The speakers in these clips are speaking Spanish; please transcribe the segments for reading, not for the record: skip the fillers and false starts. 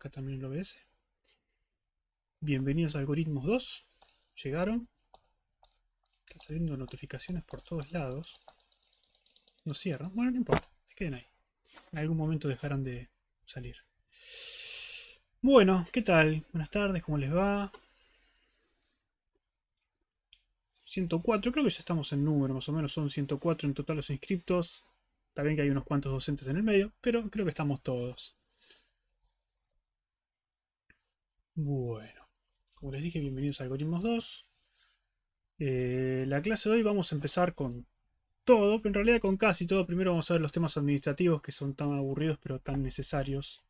acá también en el OBS. Bienvenidos a Algoritmos 2. Llegaron. Está saliendo notificaciones por todos lados. No cierran. Bueno, no importa. Se queden ahí. En algún momento dejarán de salir. Bueno, ¿qué tal? Buenas tardes, ¿cómo les va? 104, creo que ya estamos en número, más o menos son 104 en total los inscriptos. Está bien que hay unos cuantos docentes en el medio, pero creo que estamos todos. Bueno, como les dije, bienvenidos a Algoritmos 2. La clase de hoy vamos a empezar con todo, pero en realidad con casi todo. Primero vamos a ver los temas administrativos que son tan aburridos pero tan necesarios.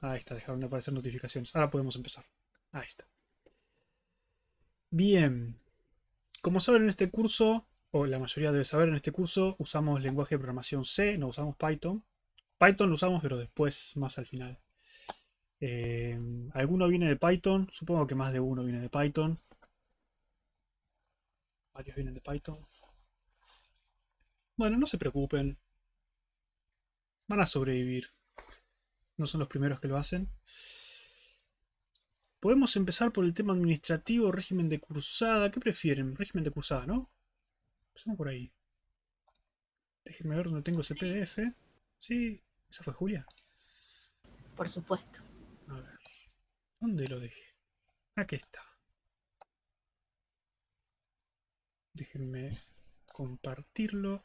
Ahí está, dejaron de aparecer notificaciones. Ahora podemos empezar. Ahí está. Bien, como saben en este curso, o la mayoría debe saber en este curso, usamos lenguaje de programación C, no usamos Python. Python lo usamos pero después, más al final. ¿Alguno viene de Python? Supongo que más de uno viene de Python. Varios vienen de Python. Bueno, no se preocupen. Van a sobrevivir. No son los primeros que lo hacen. Podemos empezar por el tema administrativo, régimen de cursada. ¿Qué prefieren? Régimen de cursada, ¿no? Empezamos por ahí. Déjenme ver dónde tengo ese Sí, PDF. Sí, esa fue Julia. por supuesto. A ver, ¿dónde lo dejé? Aquí está. Déjenme compartirlo.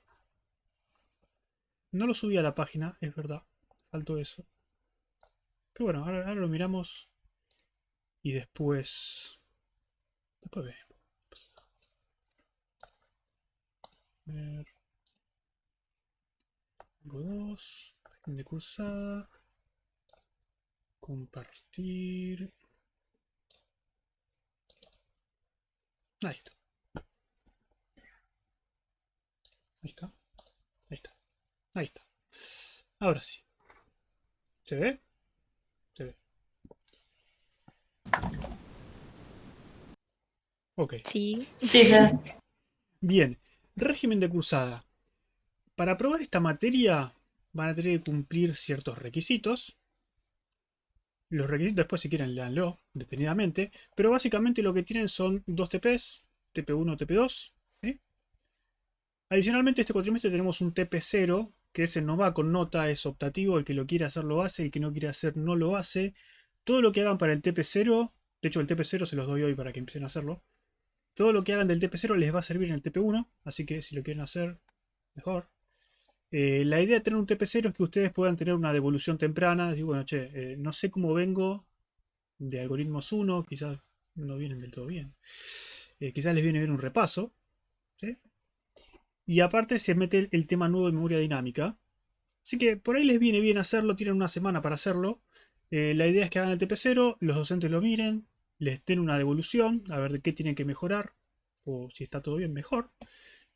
No lo subí a la página, es verdad. Faltó eso. Pero bueno, ahora lo miramos. Y después... Después vemos. A ver. Tengo dos. Régimen de cursada. Compartir. Ahí está. Ahí está. Ahí está. Ahí está. Ahora sí. ¿Se ve? Se ve. Ok. Sí, Sí, sí. Bien. Régimen de cursada. Para aprobar esta materia van a tener que cumplir ciertos requisitos. Los requisitos después si quieren leanlo detenidamente. Pero básicamente lo que tienen son dos TPs. TP1, TP2. ¿Sí? Adicionalmente este cuatrimestre tenemos un TP0. Que ese no va con nota, es optativo. El que lo quiere hacer lo hace. El que no quiere hacer no lo hace. Todo lo que hagan para el TP0. De hecho el TP0 se los doy hoy para que empiecen a hacerlo. Todo lo que hagan del TP0 les va a servir en el TP1. Así que si lo quieren hacer, mejor. La idea de tener un TP0 es que ustedes puedan tener una devolución temprana. Decir, bueno, che, no sé cómo vengo de algoritmos 1, quizás no vienen del todo bien. Quizás les viene bien un repaso. ¿Sí? Y aparte se mete el tema nuevo de memoria dinámica. Así que por ahí les viene bien hacerlo, tienen una semana para hacerlo. La idea es que hagan el TP0, los docentes lo miren, les den una devolución, a ver de qué tienen que mejorar, o si está todo bien, mejor.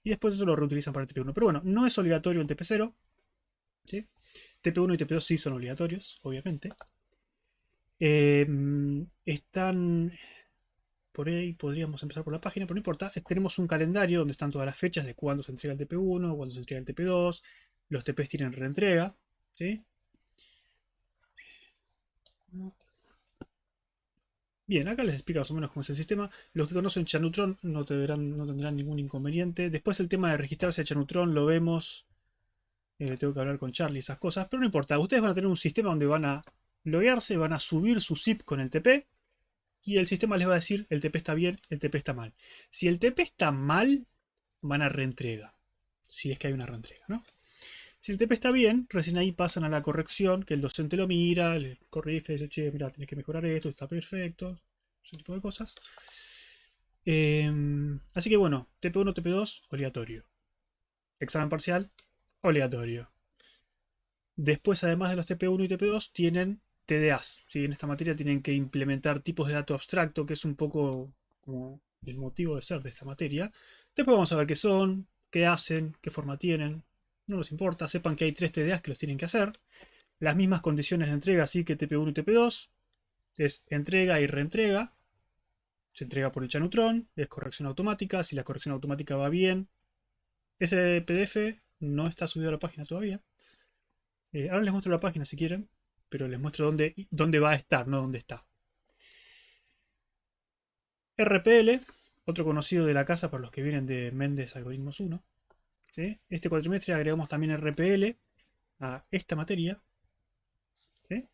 Y después eso lo reutilizan para el TP1. Pero bueno, no es obligatorio el TP0. ¿Sí? TP1 y TP2 sí son obligatorios, obviamente. Están... Por ahí podríamos empezar por la página, pero no importa. Tenemos un calendario donde están todas las fechas de cuándo se entrega el TP1, cuándo se entrega el TP2. Los TPs tienen reentrega. ¿Sí? Bien, acá les explica más o menos cómo es el sistema. Los que conocen Chanutron no tendrán ningún inconveniente. Después el tema de registrarse a Chanutron lo vemos. Tengo que hablar con Charlie y esas cosas. Pero no importa. Ustedes van a tener un sistema donde van a loguearse, van a subir su zip con el TP. Y el sistema les va a decir el TP está bien, el TP está mal. Si el TP está mal, van a reentrega. Si es que hay una reentrega, ¿no? Si el TP está bien, recién ahí pasan a la corrección, que el docente lo mira, le corrige, le dice, che, mira, tenés que mejorar esto, está perfecto. Ese tipo de cosas. Así que bueno, TP1, TP2, obligatorio. Examen parcial, obligatorio. Después, además de los TP1 y TP2, tienen TDAs. ¿Sí? En esta materia tienen que implementar tipos de dato abstracto, que es un poco como el motivo de ser de esta materia. Después vamos a ver qué son, qué hacen, qué forma tienen. No nos importa, sepan que hay tres TDAs que los tienen que hacer. Las mismas condiciones de entrega, así que TP1 y TP2. Es entrega y reentrega. Se entrega por el Chanutron, es corrección automática. Si la corrección automática va bien, ese PDF no está subido a la página todavía. Ahora les muestro la página si quieren, pero les muestro dónde va a estar, no dónde está. RPL, otro conocido de la casa para los que vienen de Mendes Algoritmos 1. ¿Sí? Este cuatrimestre agregamos también RPL a esta materia. ¿Sí?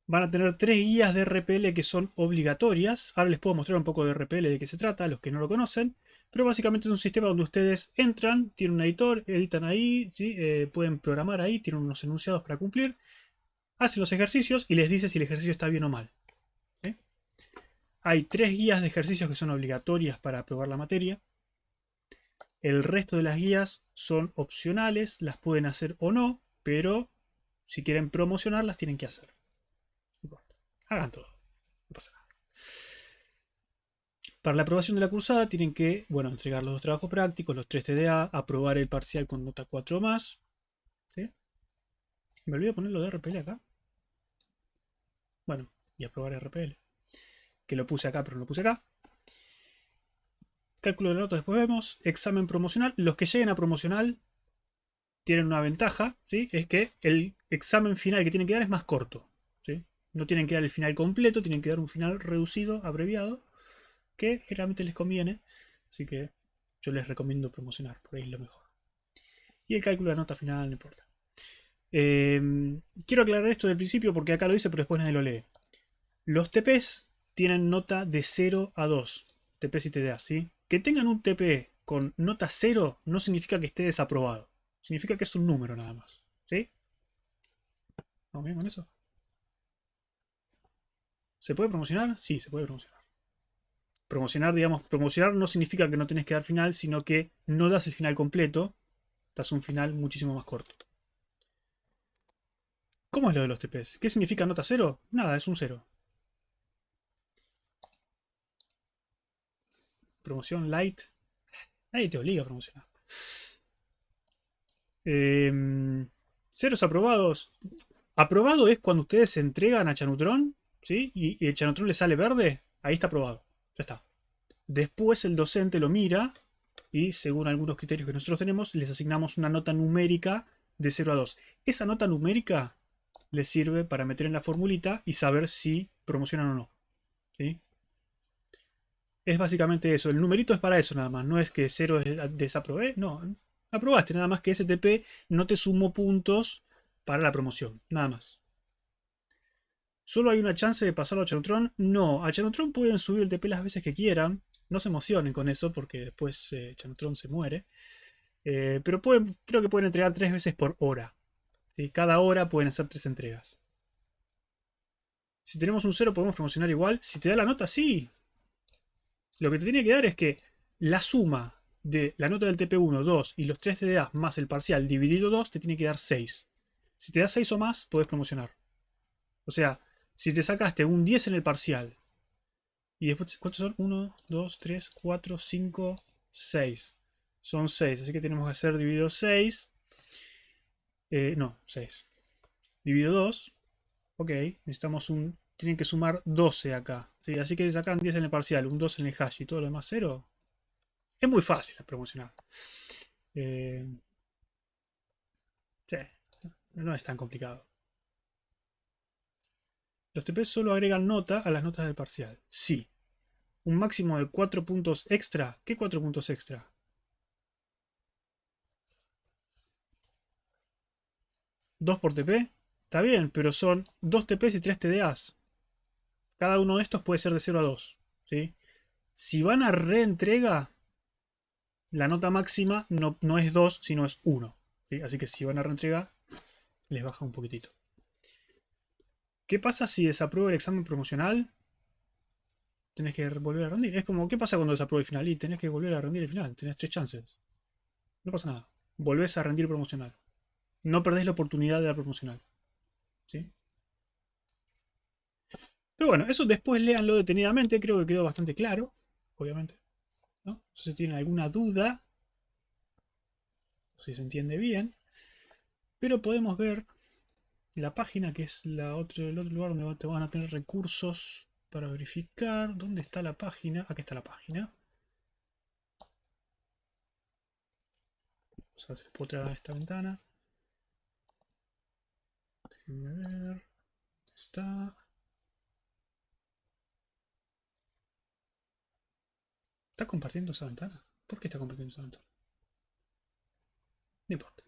Van a tener 3 guías de RPL que son obligatorias. Ahora les puedo mostrar un poco de RPL de qué se trata, a los que no lo conocen. Pero básicamente es un sistema donde ustedes entran, tienen un editor, editan ahí, ¿sí? Pueden programar ahí, tienen unos enunciados para cumplir, hacen los ejercicios y les dice si el ejercicio está bien o mal. ¿Sí? Hay 3 guías de ejercicios que son obligatorias para aprobar la materia. El resto de las guías son opcionales, las pueden hacer o no, pero si quieren promocionarlas tienen que hacer. No importa. Hagan todo, no pasa nada. Para la aprobación de la cursada tienen que, bueno, entregar los 2 trabajos prácticos, los 3 TDA, aprobar el parcial con nota 4 más. ¿Sí? Me olvidé poner lo de RPL acá. Bueno, y aprobar RPL. Que lo puse acá, pero no lo puse acá. Cálculo de notas después vemos. Examen promocional. Los que lleguen a promocional tienen una ventaja, ¿sí? Es que el examen final que tienen que dar es más corto. ¿Sí? No tienen que dar el final completo, tienen que dar un final reducido, abreviado, que generalmente les conviene. Así que yo les recomiendo promocionar, por ahí es lo mejor. Y el cálculo de la nota final no importa. Quiero aclarar esto del principio porque acá lo dice, pero después nadie lo lee. Los TPs tienen nota de 0 a 2. TPs y TDA, ¿sí? Que tengan un TP con nota 0 no significa que esté desaprobado. Significa que es un número nada más. ¿Sí? ¿Vamos bien con eso? ¿Se puede promocionar? Sí, se puede promocionar. Promocionar, digamos, promocionar no significa que no tenés que dar final, sino que no das el final completo, das un final muchísimo más corto. ¿Cómo es lo de los TPs? ¿Qué significa nota 0? Nada, es un 0. Promoción light. Nadie te obliga a promocionar. Ceros aprobados. Aprobado es cuando ustedes se entregan a Chanutron, ¿sí? Y el Chanutron le sale verde. Ahí está aprobado. Ya está. Después el docente lo mira y según algunos criterios que nosotros tenemos, les asignamos una nota numérica de 0 a 2. Esa nota numérica les sirve para meter en la formulita y saber si promocionan o no. ¿Sí? Es básicamente eso. El numerito es para eso nada más. No es que 0 es desaprobé. No. Aprobaste. Nada más que STP no te sumó puntos para la promoción. Nada más. ¿Solo hay una chance de pasarlo a Chanutron? No. A Chanutron pueden subir el TP las veces que quieran. No se emocionen con eso porque después Chanutron se muere. Pero creo que pueden entregar 3 veces por hora. ¿Sí? Cada hora pueden hacer 3 entregas. Si tenemos un 0 podemos promocionar igual. Si te da la nota, sí. Lo que te tiene que dar es que la suma de la nota del TP1, 2 y los 3 TDA más el parcial dividido 2 te tiene que dar 6. Si te da 6 o más, podés promocionar. O sea, si te sacaste un 10 en el parcial y después, ¿cuántos son? 1, 2, 3, 4, 5, 6. Son 6, así que tenemos que hacer dividido 6. No, 6. Dividido 2. Ok, necesitamos un... Tienen que sumar 12 acá. ¿Sí? Así que sacan 10 en el parcial, un 2 en el hash y todo lo demás 0. Es muy fácil promocionar. Eh, sí, no es tan complicado. Los TP solo agregan nota a las notas del parcial. Sí. Un máximo de 4 puntos extra. ¿Qué 4 puntos extra? 2 por TP. Está bien, pero son 2 TPs y 3 TDAs. Cada uno de estos puede ser de 0 a 2. ¿Sí? Si van a reentrega, la nota máxima no es 2, sino es 1. ¿Sí? Así que si van a reentrega, les baja un poquitito. ¿Qué pasa si desapruebo el examen promocional? Tenés que volver a rendir. Es como, ¿qué pasa cuando desapruebo el final? Y tenés que volver a rendir el final. Tenés 3 chances. No pasa nada. Volvés a rendir promocional. No perdés la oportunidad de la promocional. ¿Sí? Pero bueno, eso después léanlo detenidamente. Creo que quedó bastante claro. Obviamente. ¿No? Si tienen alguna duda, si se entiende bien. Pero podemos ver la página, que es el otro lugar donde te van a tener recursos para verificar. ¿Dónde está la página? Aquí está la página. Vamos a ver si les puedo traer a esta ventana. Déjenme ver. ¿Dónde está? ¿Está compartiendo esa ventana? ¿Por qué está compartiendo esa ventana? No importa.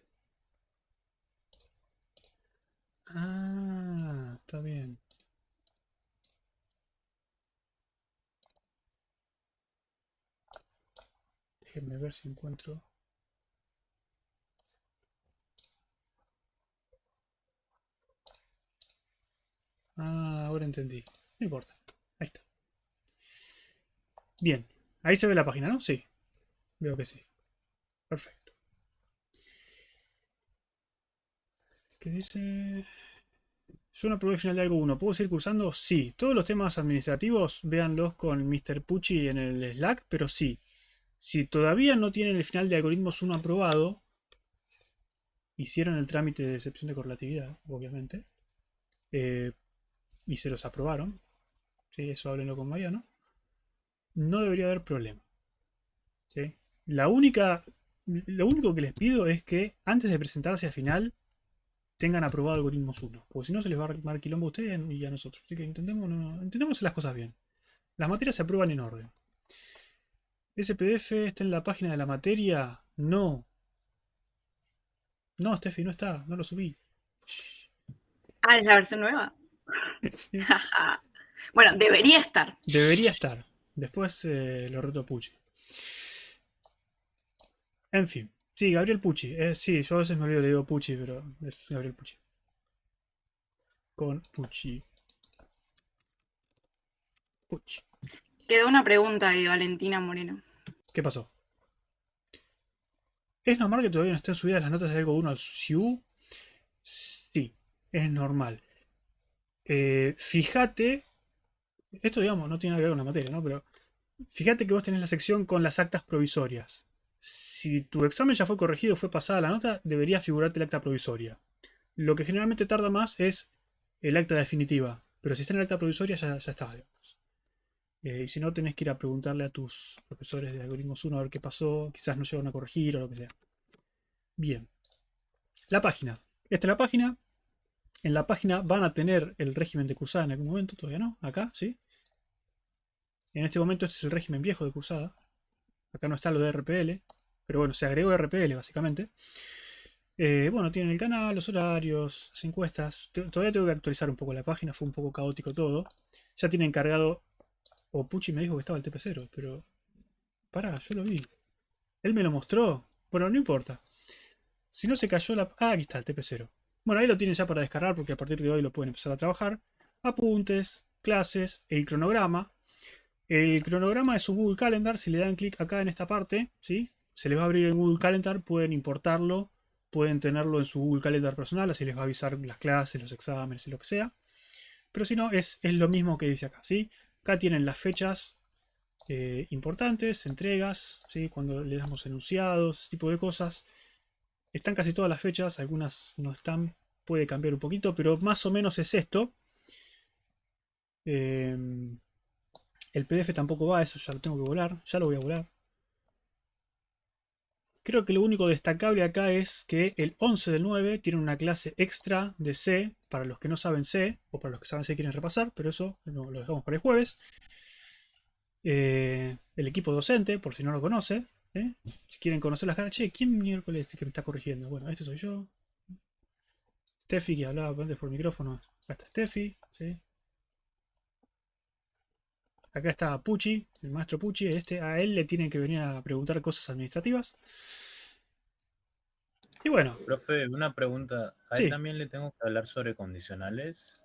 Ah, está bien. Déjenme ver si encuentro. Ah, ahora entendí. No importa. Ahí está. Bien. Ahí se ve la página, ¿no? Sí. Veo que sí. Perfecto. ¿Qué dice? Yo no probé el final de algo 1. ¿Puedo seguir cursando? Sí. Todos los temas administrativos, véanlos con Mr. Pucci en el Slack, pero sí. Si todavía no tienen el final de algoritmos 1 aprobado, hicieron el trámite de excepción de correlatividad, obviamente, eh, y se los aprobaron, ¿sí? Eso háblenlo con Mariano, no debería haber problema. ¿Sí? La única, lo único que les pido es que antes de presentarse al final tengan aprobado algoritmos 1, porque si no se les va a armar quilombo a ustedes y a nosotros. Así que intentemos hacer las cosas bien. Las materias se aprueban en orden. ¿Ese PDF está en la página de la materia? No. No, Steffi, no está. No lo subí. Ah, es la versión nueva. Bueno, debería estar. Debería estar. Después lo reto a Pucci. En fin. Sí, Gabriel Pucci. Sí, yo a veces me olvido, le digo Pucci, pero es Gabriel Pucci. Con Pucci. Pucci. Quedó una pregunta de Valentina Moreno. ¿Qué pasó? ¿Es normal que todavía no estén subidas las notas de algo 1 al SIU? Sí, es normal. Fíjate, esto digamos no tiene nada que ver con la materia, ¿no? Pero fíjate que vos tenés la sección con las actas provisorias. Si tu examen ya fue corregido, fue pasada la nota, debería figurarte el acta provisoria. Lo que generalmente tarda más es el acta definitiva. Pero si está en el acta provisoria, ya está, digamos. Y si no, tenés que ir a preguntarle a tus profesores de algoritmos 1 a ver qué pasó. Quizás no llegaron a corregir o lo que sea. Bien. La página. Esta es la página. En la página van a tener el régimen de cursada en algún momento. Todavía no. Acá, ¿sí? En este momento este es el régimen viejo de cursada. Acá no está lo de RPL. Pero bueno, se agregó RPL básicamente. Bueno, tienen el canal, los horarios, las encuestas. Todavía tengo que actualizar un poco la página, fue un poco caótico todo. Ya tienen cargado. O Pucci me dijo que estaba el TP0, pero. Pará, yo lo vi. Él me lo mostró. Bueno, no importa. Si no se cayó la. Ah, aquí está el TP0. Bueno, ahí lo tienen ya para descargar porque a partir de hoy lo pueden empezar a trabajar. Apuntes, clases, el cronograma. El cronograma es un Google Calendar. Si le dan clic acá en esta parte, ¿sí? Se les va a abrir en Google Calendar. Pueden importarlo. Pueden tenerlo en su Google Calendar personal. Así les va a avisar las clases, los exámenes y lo que sea. Pero si no, es lo mismo que dice acá, ¿sí? Acá tienen las fechas importantes, entregas, ¿sí? Cuando le damos enunciados, ese tipo de cosas. Están casi todas las fechas, algunas no están, puede cambiar un poquito, pero más o menos es esto. Eh, el PDF tampoco va, eso ya lo tengo que volar, ya lo voy a volar. Creo que lo único destacable acá es que el 11 del 9 tiene una clase extra de C para los que no saben C, o para los que saben C y quieren repasar, pero eso lo dejamos para el jueves. El equipo docente, por si no lo conoce. Si quieren conocer las caras, che, ¿quién miércoles que me está corrigiendo? Bueno, este soy yo. Steffi, que hablaba antes por micrófono. Acá está Steffi, ¿sí? Acá está Pucci, el maestro Pucci. A él le tienen que venir a preguntar cosas administrativas. Y bueno, Profe, una pregunta. ¿A él sí. también le tengo que hablar sobre condicionales?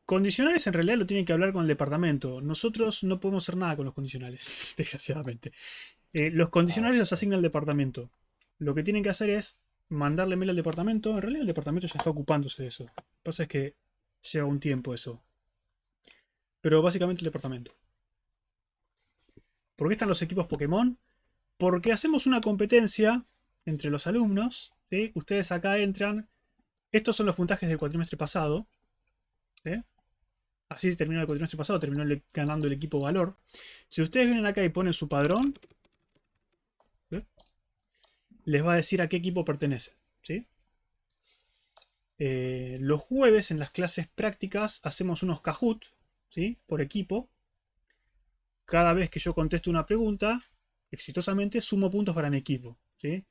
Condicionales en realidad lo tienen que hablar con el departamento. Nosotros no podemos hacer nada con los condicionales, desgraciadamente. Los Ah, condicionales los ok. asigna el departamento. Lo que tienen que hacer es mandarle mail al departamento. En realidad el departamento ya está ocupándose de eso. Lo que pasa es que lleva un tiempo eso. Pero básicamente el departamento. ¿Por qué están los equipos Pokémon? Porque hacemos una competencia entre los alumnos. ¿Sí? Ustedes acá entran. Estos son los puntajes del cuatrimestre pasado. ¿Sí? Así terminó el cuatrimestre pasado, terminó ganando el equipo Valor. Si ustedes vienen acá y ponen su padrón, ¿sí? Les va a decir a qué equipo pertenece. ¿Sí? Los jueves en las clases prácticas hacemos unos Kahoot, ¿sí? Por equipo. Cada vez que yo contesto una pregunta, exitosamente sumo puntos para mi equipo, ¿sí?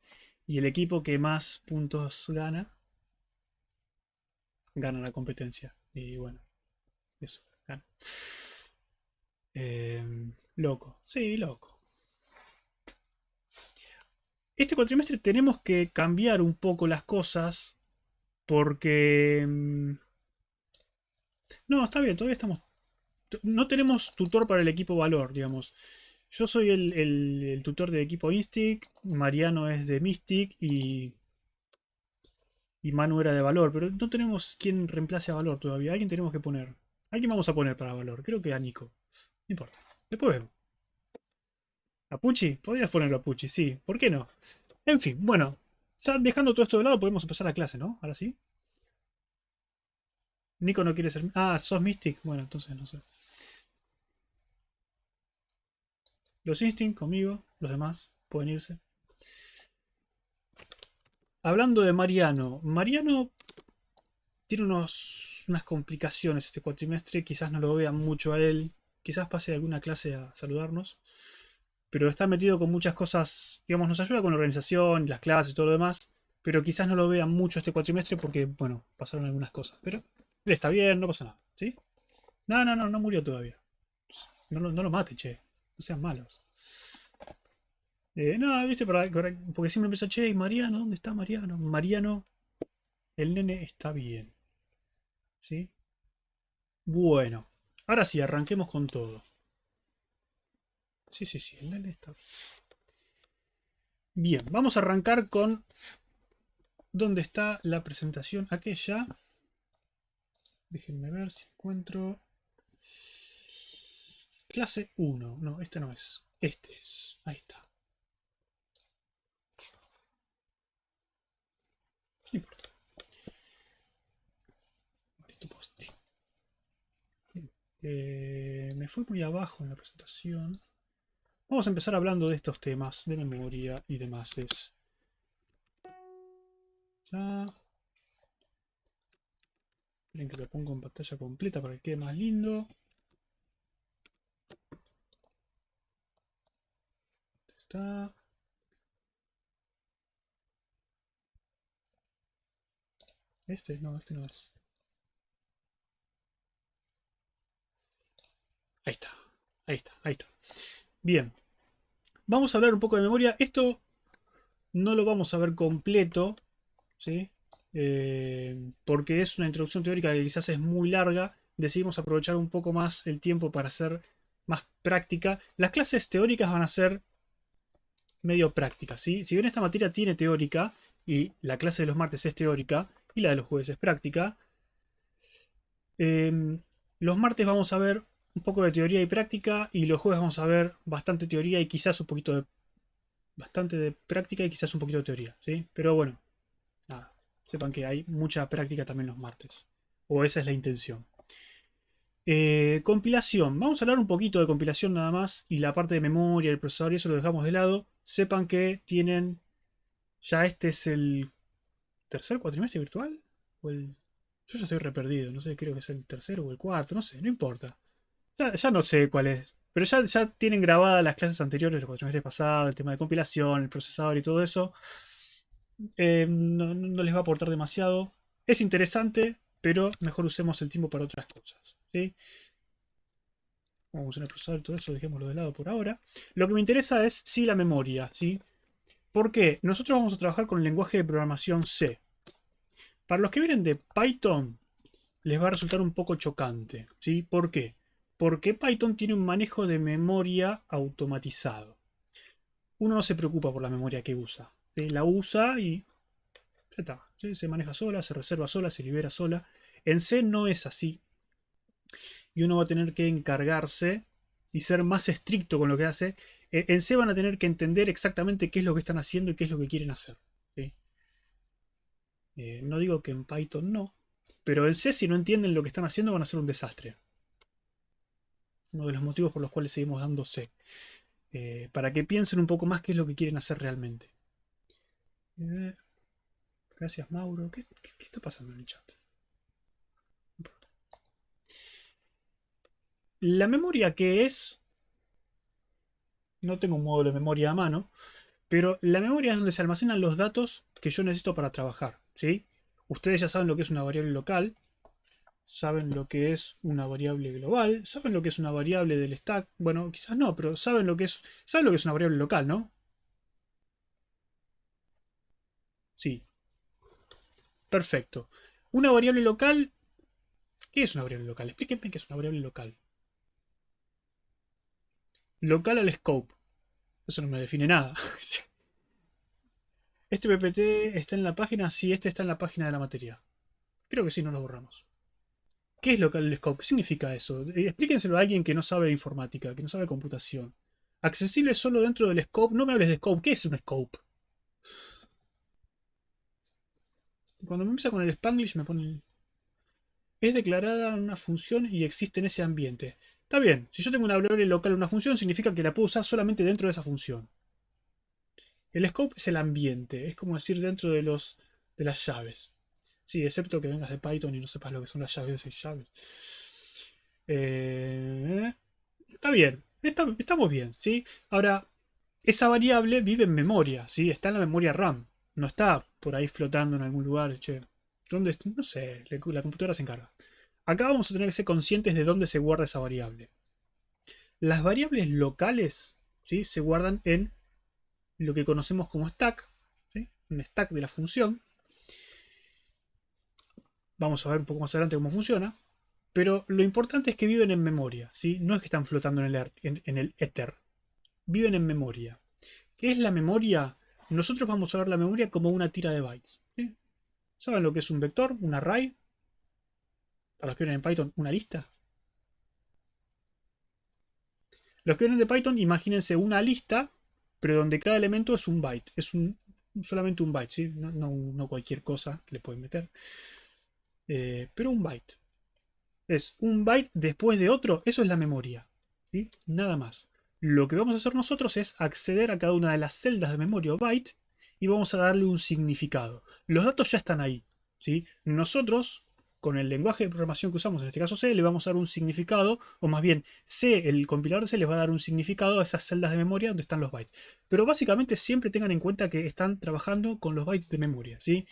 Y el equipo que más puntos gana, gana la competencia. Y bueno, eso, gana. Loco, sí, loco. Este cuatrimestre tenemos que cambiar un poco las cosas porque... no, está bien, todavía estamos... No tenemos tutor para el equipo valor, digamos. Yo soy el tutor del equipo Instinct, Mariano es de Mystic y Manu era de valor, pero no tenemos quien reemplace a valor todavía. Alguien tenemos que poner. ¿A quién vamos a poner para valor? Creo que a Nico. No importa. Después vemos. ¿A Pucci? Podrías ponerlo a Pucci, sí. ¿Por qué no? En fin, bueno. Ya dejando todo esto de lado, podemos empezar la clase, ¿no? Ahora sí. Nico no quiere ser... Ah, ¿sos Mystic? Bueno, entonces no sé. Los Instinct conmigo, los demás pueden irse. Hablando de Mariano. Mariano tiene unas complicaciones este cuatrimestre. Quizás no lo vean mucho a él. Quizás pase alguna clase a saludarnos. Pero está metido con muchas cosas. Digamos, nos ayuda con la organización, las clases y todo lo demás. Pero quizás no lo vean mucho este cuatrimestre porque, bueno, pasaron algunas cosas. Pero él está bien, no pasa nada. ¿Sí? No, no, no, no murió todavía. No lo mate, che. No sean malos. No, viste, porque siempre empezó, che, ¿y Mariano? ¿Dónde está Mariano? Mariano, el nene está bien. ¿Sí? Bueno, ahora sí, arranquemos con todo. Sí, sí, sí, el nene está bien. Vamos a arrancar con dónde está la presentación aquella. Déjenme ver si encuentro. Clase 1. No, este no es. Este es. Ahí está. No importa. Maldito post-it. Me fui muy abajo en la presentación. Vamos a empezar hablando de estos temas de memoria y demás. Ya. Esperen que lo pongo en pantalla completa para que quede más lindo. Está. No, este no es. Ahí está. Ahí está, ahí está. Bien. Vamos a hablar un poco de memoria. Esto no lo vamos a ver completo, ¿sí? Porque es una introducción teórica que quizás es muy larga. Decidimos aprovechar un poco más el tiempo para hacer más práctica. Las clases teóricas van a ser medio prácticas, ¿sí? Si bien esta materia tiene teórica, y la clase de los martes es teórica, y la de los jueves es práctica, los martes vamos a ver un poco de teoría y práctica, y los jueves vamos a ver bastante teoría y quizás un poquito de... bastante de práctica y quizás un poquito de teoría, ¿sí? Pero bueno, nada, sepan que hay mucha práctica también los martes. O esa es la intención. Compilación. Vamos a hablar un poquito de compilación nada más. Y la parte de memoria, el procesador y eso lo dejamos de lado. Sepan que tienen... Ya este es el tercer cuatrimestre virtual. O el... Yo ya estoy re perdido. No sé, creo que es el tercero o el cuarto. No sé, no importa. Ya no sé cuál es. Pero ya tienen grabadas las clases anteriores, los cuatrimestres pasados, el tema de compilación, el procesador y todo eso. No les va a aportar demasiado. Es interesante, pero mejor usemos el tiempo para otras cosas. ¿Sí? Vamos a usar el procesador y todo eso, dejémoslo de lado por ahora. Lo que me interesa es, sí, la memoria. ¿Sí? ¿Por qué? Nosotros vamos a trabajar con el lenguaje de programación C. Para los que vienen de Python, les va a resultar un poco chocante. ¿Sí? ¿Por qué? Porque Python tiene un manejo de memoria automatizado. Uno no se preocupa por la memoria que usa. ¿Sí? La usa y ya está. ¿Sí? Se maneja sola, se reserva sola, se libera sola. En C no es así. Y uno va a tener que encargarse y ser más estricto con lo que hace. En C van a tener que entender exactamente qué es lo que están haciendo y qué es lo que quieren hacer. ¿Sí? No digo que en Python no. Pero en C, si no entienden lo que están haciendo, van a ser un desastre. Uno de los motivos por los cuales seguimos dando C. Para que piensen un poco más qué es lo que quieren hacer realmente. Gracias, Mauro. ¿Qué está pasando en el chat? No importa. La memoria, ¿qué es? No tengo un módulo de memoria a mano, pero la memoria es donde se almacenan los datos que yo necesito para trabajar, ¿sí? Ustedes ya saben lo que es una variable local, saben lo que es una variable global, saben lo que es una variable del stack. Bueno, quizás no, pero saben lo que es una variable local, ¿no? Sí, perfecto. Una variable local, ¿qué es una variable local? Explíquenme qué es una variable local. Local al scope. Eso no me define nada. ¿Este PPT está en la página? Sí, este está en la página de la materia. Creo que sí, no lo borramos. ¿Qué es local al scope? ¿Qué significa eso? Explíquenselo a alguien que no sabe de informática, que no sabe de computación. Accesible solo dentro del scope. No me hables de scope. ¿Qué es un scope? Cuando me empieza con el Spanglish me pone... Es declarada una función y existe en ese ambiente. Está bien, si yo tengo una variable local en una función, significa que la puedo usar solamente dentro de esa función. El scope es el ambiente, es como decir dentro de las llaves. Sí, excepto que vengas de Python y no sepas lo que son las llaves y llaves. Está bien, estamos bien, ¿sí? Ahora, esa variable vive en memoria, ¿sí? Está en la memoria RAM. No está por ahí flotando en algún lugar, che. ¿Dónde? No sé, la computadora se encarga. Acá vamos a tener que ser conscientes de dónde se guarda esa variable. Las variables locales, ¿sí? Se guardan en lo que conocemos como stack, ¿sí? Un stack de la función. Vamos a ver un poco más adelante cómo funciona. Pero lo importante es que viven en memoria, ¿sí? No es que están flotando en el éter. Viven en memoria. ¿Qué es la memoria? Nosotros vamos a ver la memoria como una tira de bytes, ¿sí? ¿Saben lo que es un vector? ¿Un array? Para los que vienen en Python, ¿una lista? Los que vienen de Python, imagínense una lista, pero donde cada elemento es un byte. Solamente un byte, ¿sí? No cualquier cosa que le pueden meter. Pero un byte. Es un byte después de otro. Eso es la memoria, ¿sí? Nada más. Lo que vamos a hacer nosotros es acceder a cada una de las celdas de memoria o byte y vamos a darle un significado. Los datos ya están ahí, ¿sí? Nosotros, con el lenguaje de programación que usamos, en este caso C, le vamos a dar un significado, o más bien C, el compilador de C, les va a dar un significado a esas celdas de memoria donde están los bytes. Pero básicamente siempre tengan en cuenta que están trabajando con los bytes de memoria, ¿sí?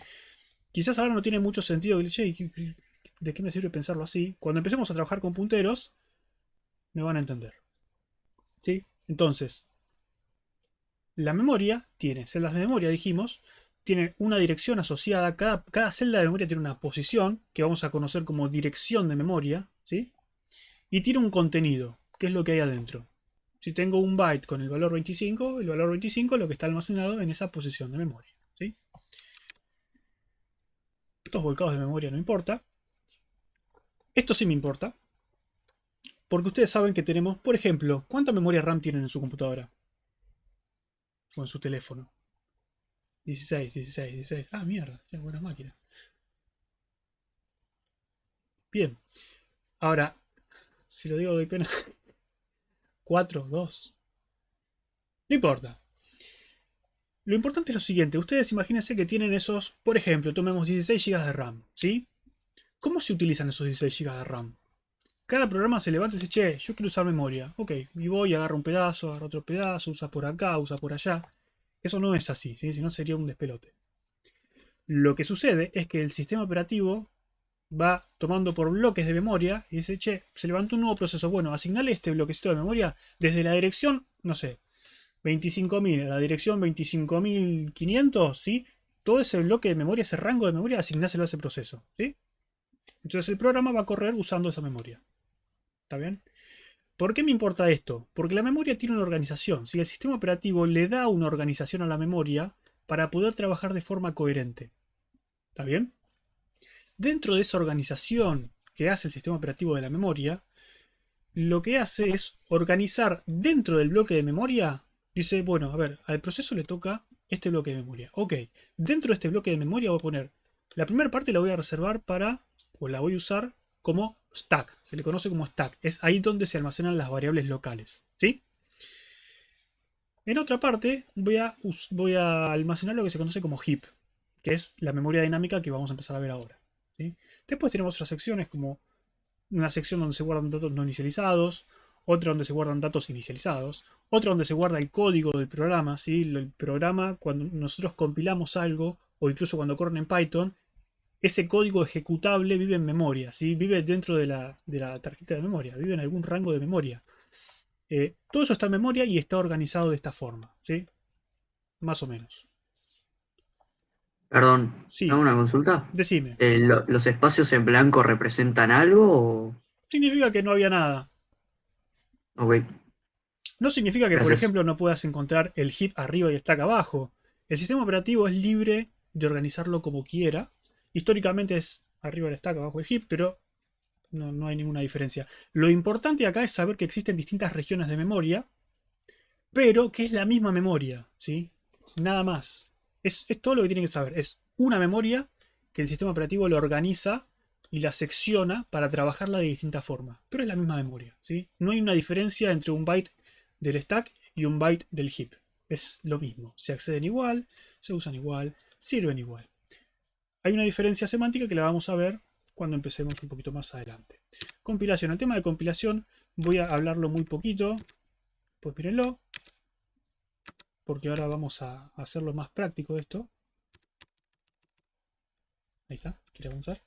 Quizás ahora no tiene mucho sentido, che, ¿de qué me sirve pensarlo así? Cuando empecemos a trabajar con punteros, me van a entender, ¿sí? Entonces, la memoria tiene celdas de memoria, dijimos, tiene una dirección asociada, cada celda de memoria tiene una posición, que vamos a conocer como dirección de memoria, ¿sí? Y tiene un contenido, que es lo que hay adentro. Si tengo un byte con el valor 25, el valor 25 es lo que está almacenado en esa posición de memoria, ¿sí? Estos volcados de memoria no importa. Esto sí me importa, porque ustedes saben que tenemos, por ejemplo, ¿cuánta memoria RAM tienen en su computadora? O en su teléfono. 16, 16, 16. Ah, mierda, qué buena máquina. Bien. Ahora, si lo digo doy pena. 4, 2. No importa. Lo importante es lo siguiente. Ustedes imagínense que tienen esos, por ejemplo, tomemos 16 GB de RAM, ¿sí? ¿Cómo se utilizan esos 16 GB de RAM? Cada programa se levanta y dice, che, yo quiero usar memoria. Ok, y voy, agarro un pedazo, agarro otro pedazo, usa por acá, usa por allá. Eso no es así, ¿sí? Si no sería un despelote. Lo que sucede es que el sistema operativo va tomando por bloques de memoria y dice, che, se levantó un nuevo proceso. Bueno, asignale este bloquecito de memoria desde la dirección, no sé, 25.000 a la dirección 25.500, ¿sí? Todo ese bloque de memoria, ese rango de memoria, asignáselo a ese proceso, ¿sí? Entonces el programa va a correr usando esa memoria. ¿Está bien? ¿Por qué me importa esto? Porque la memoria tiene una organización. Si el sistema operativo le da una organización a la memoria para poder trabajar de forma coherente. ¿Está bien? Dentro de esa organización que hace el sistema operativo de la memoria, lo que hace es organizar dentro del bloque de memoria. Dice, bueno, a ver, al proceso le toca este bloque de memoria. Ok, dentro de este bloque de memoria voy a poner, la primera parte la voy a reservar para, o la voy a usar como stack. Se le conoce como stack. Es ahí donde se almacenan las variables locales. ¿Sí? En otra parte voy a almacenar lo que se conoce como heap. que es la memoria dinámica que vamos a empezar a ver ahora, ¿sí? Después tenemos otras secciones como una sección donde se guardan datos no inicializados, otra donde se guardan datos inicializados, otra donde se guarda el código del programa, ¿sí? El programa, cuando nosotros compilamos algo, o incluso cuando corren en Python, ese código ejecutable vive en memoria, ¿sí? Vive dentro de la tarjeta de memoria, vive en algún rango de memoria. Todo eso está en memoria y está organizado de esta forma, ¿sí? Más o menos. Perdón, Sí, ¿hago una consulta? decime. ¿Los espacios en blanco representan algo o...? Significa que no había nada. Ok, No significa que, por gracias. ejemplo, no puedas encontrar el heap arriba y el stack abajo. El sistema operativo es libre de organizarlo como quiera. Históricamente es arriba el stack, abajo el heap, pero no hay ninguna diferencia. Lo importante acá es saber que existen distintas regiones de memoria, pero que es la misma memoria, ¿sí? Nada más. Es todo lo que tienen que saber. Es una memoria que el sistema operativo lo organiza y la secciona para trabajarla de distinta forma. Pero es la misma memoria, ¿sí? No hay una diferencia entre un byte del stack y un byte del heap. Es lo mismo. Se acceden igual, se usan igual, sirven igual. Hay una diferencia semántica que la vamos a ver cuando empecemos un poquito más adelante. Compilación. El tema de compilación voy a hablarlo muy poquito. Pues mírenlo. Porque ahora vamos a hacerlo más práctico esto. Ahí está. ¿Quiere avanzar?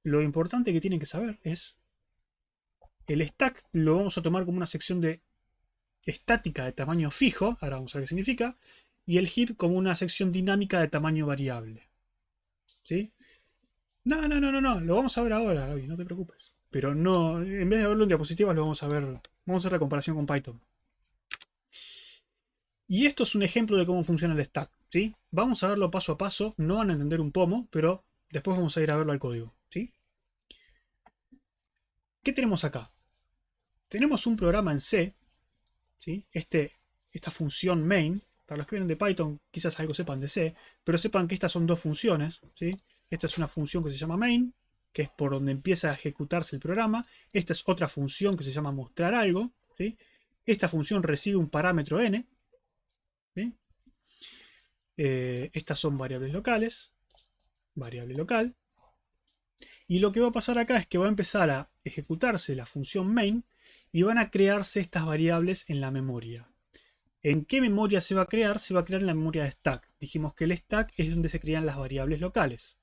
Lo importante que tienen que saber es el stack lo vamos a tomar como una sección de estática de tamaño fijo, ahora vamos a ver qué significa, y el heap como una sección dinámica de tamaño variable. ¿Sí? No, lo vamos a ver ahora, Gaby, no te preocupes. Pero no, en vez de verlo en diapositivas, lo vamos a ver, vamos a hacer la comparación con Python. Y esto es un ejemplo de cómo funciona el stack, ¿sí? Vamos a verlo paso a paso, no van a entender un pomo, pero después vamos a ir a verlo al código, ¿sí? ¿Qué tenemos acá? Tenemos un programa en C, ¿sí? Esta función main, para los que vienen de Python quizás algo sepan de C, pero sepan que estas son dos funciones, ¿sí? Esta es una función que se llama main, que es por donde empieza a ejecutarse el programa. Esta es otra función que se llama mostrar algo, ¿sí? Esta función recibe un parámetro n, ¿sí? Estas son variables locales, variable local. Y lo que va a pasar acá es que va a empezar a ejecutarse la función main y van a crearse estas variables en la memoria. ¿En qué memoria se va a crear? Se va a crear en la memoria de stack. Dijimos que el stack es donde se crean las variables locales.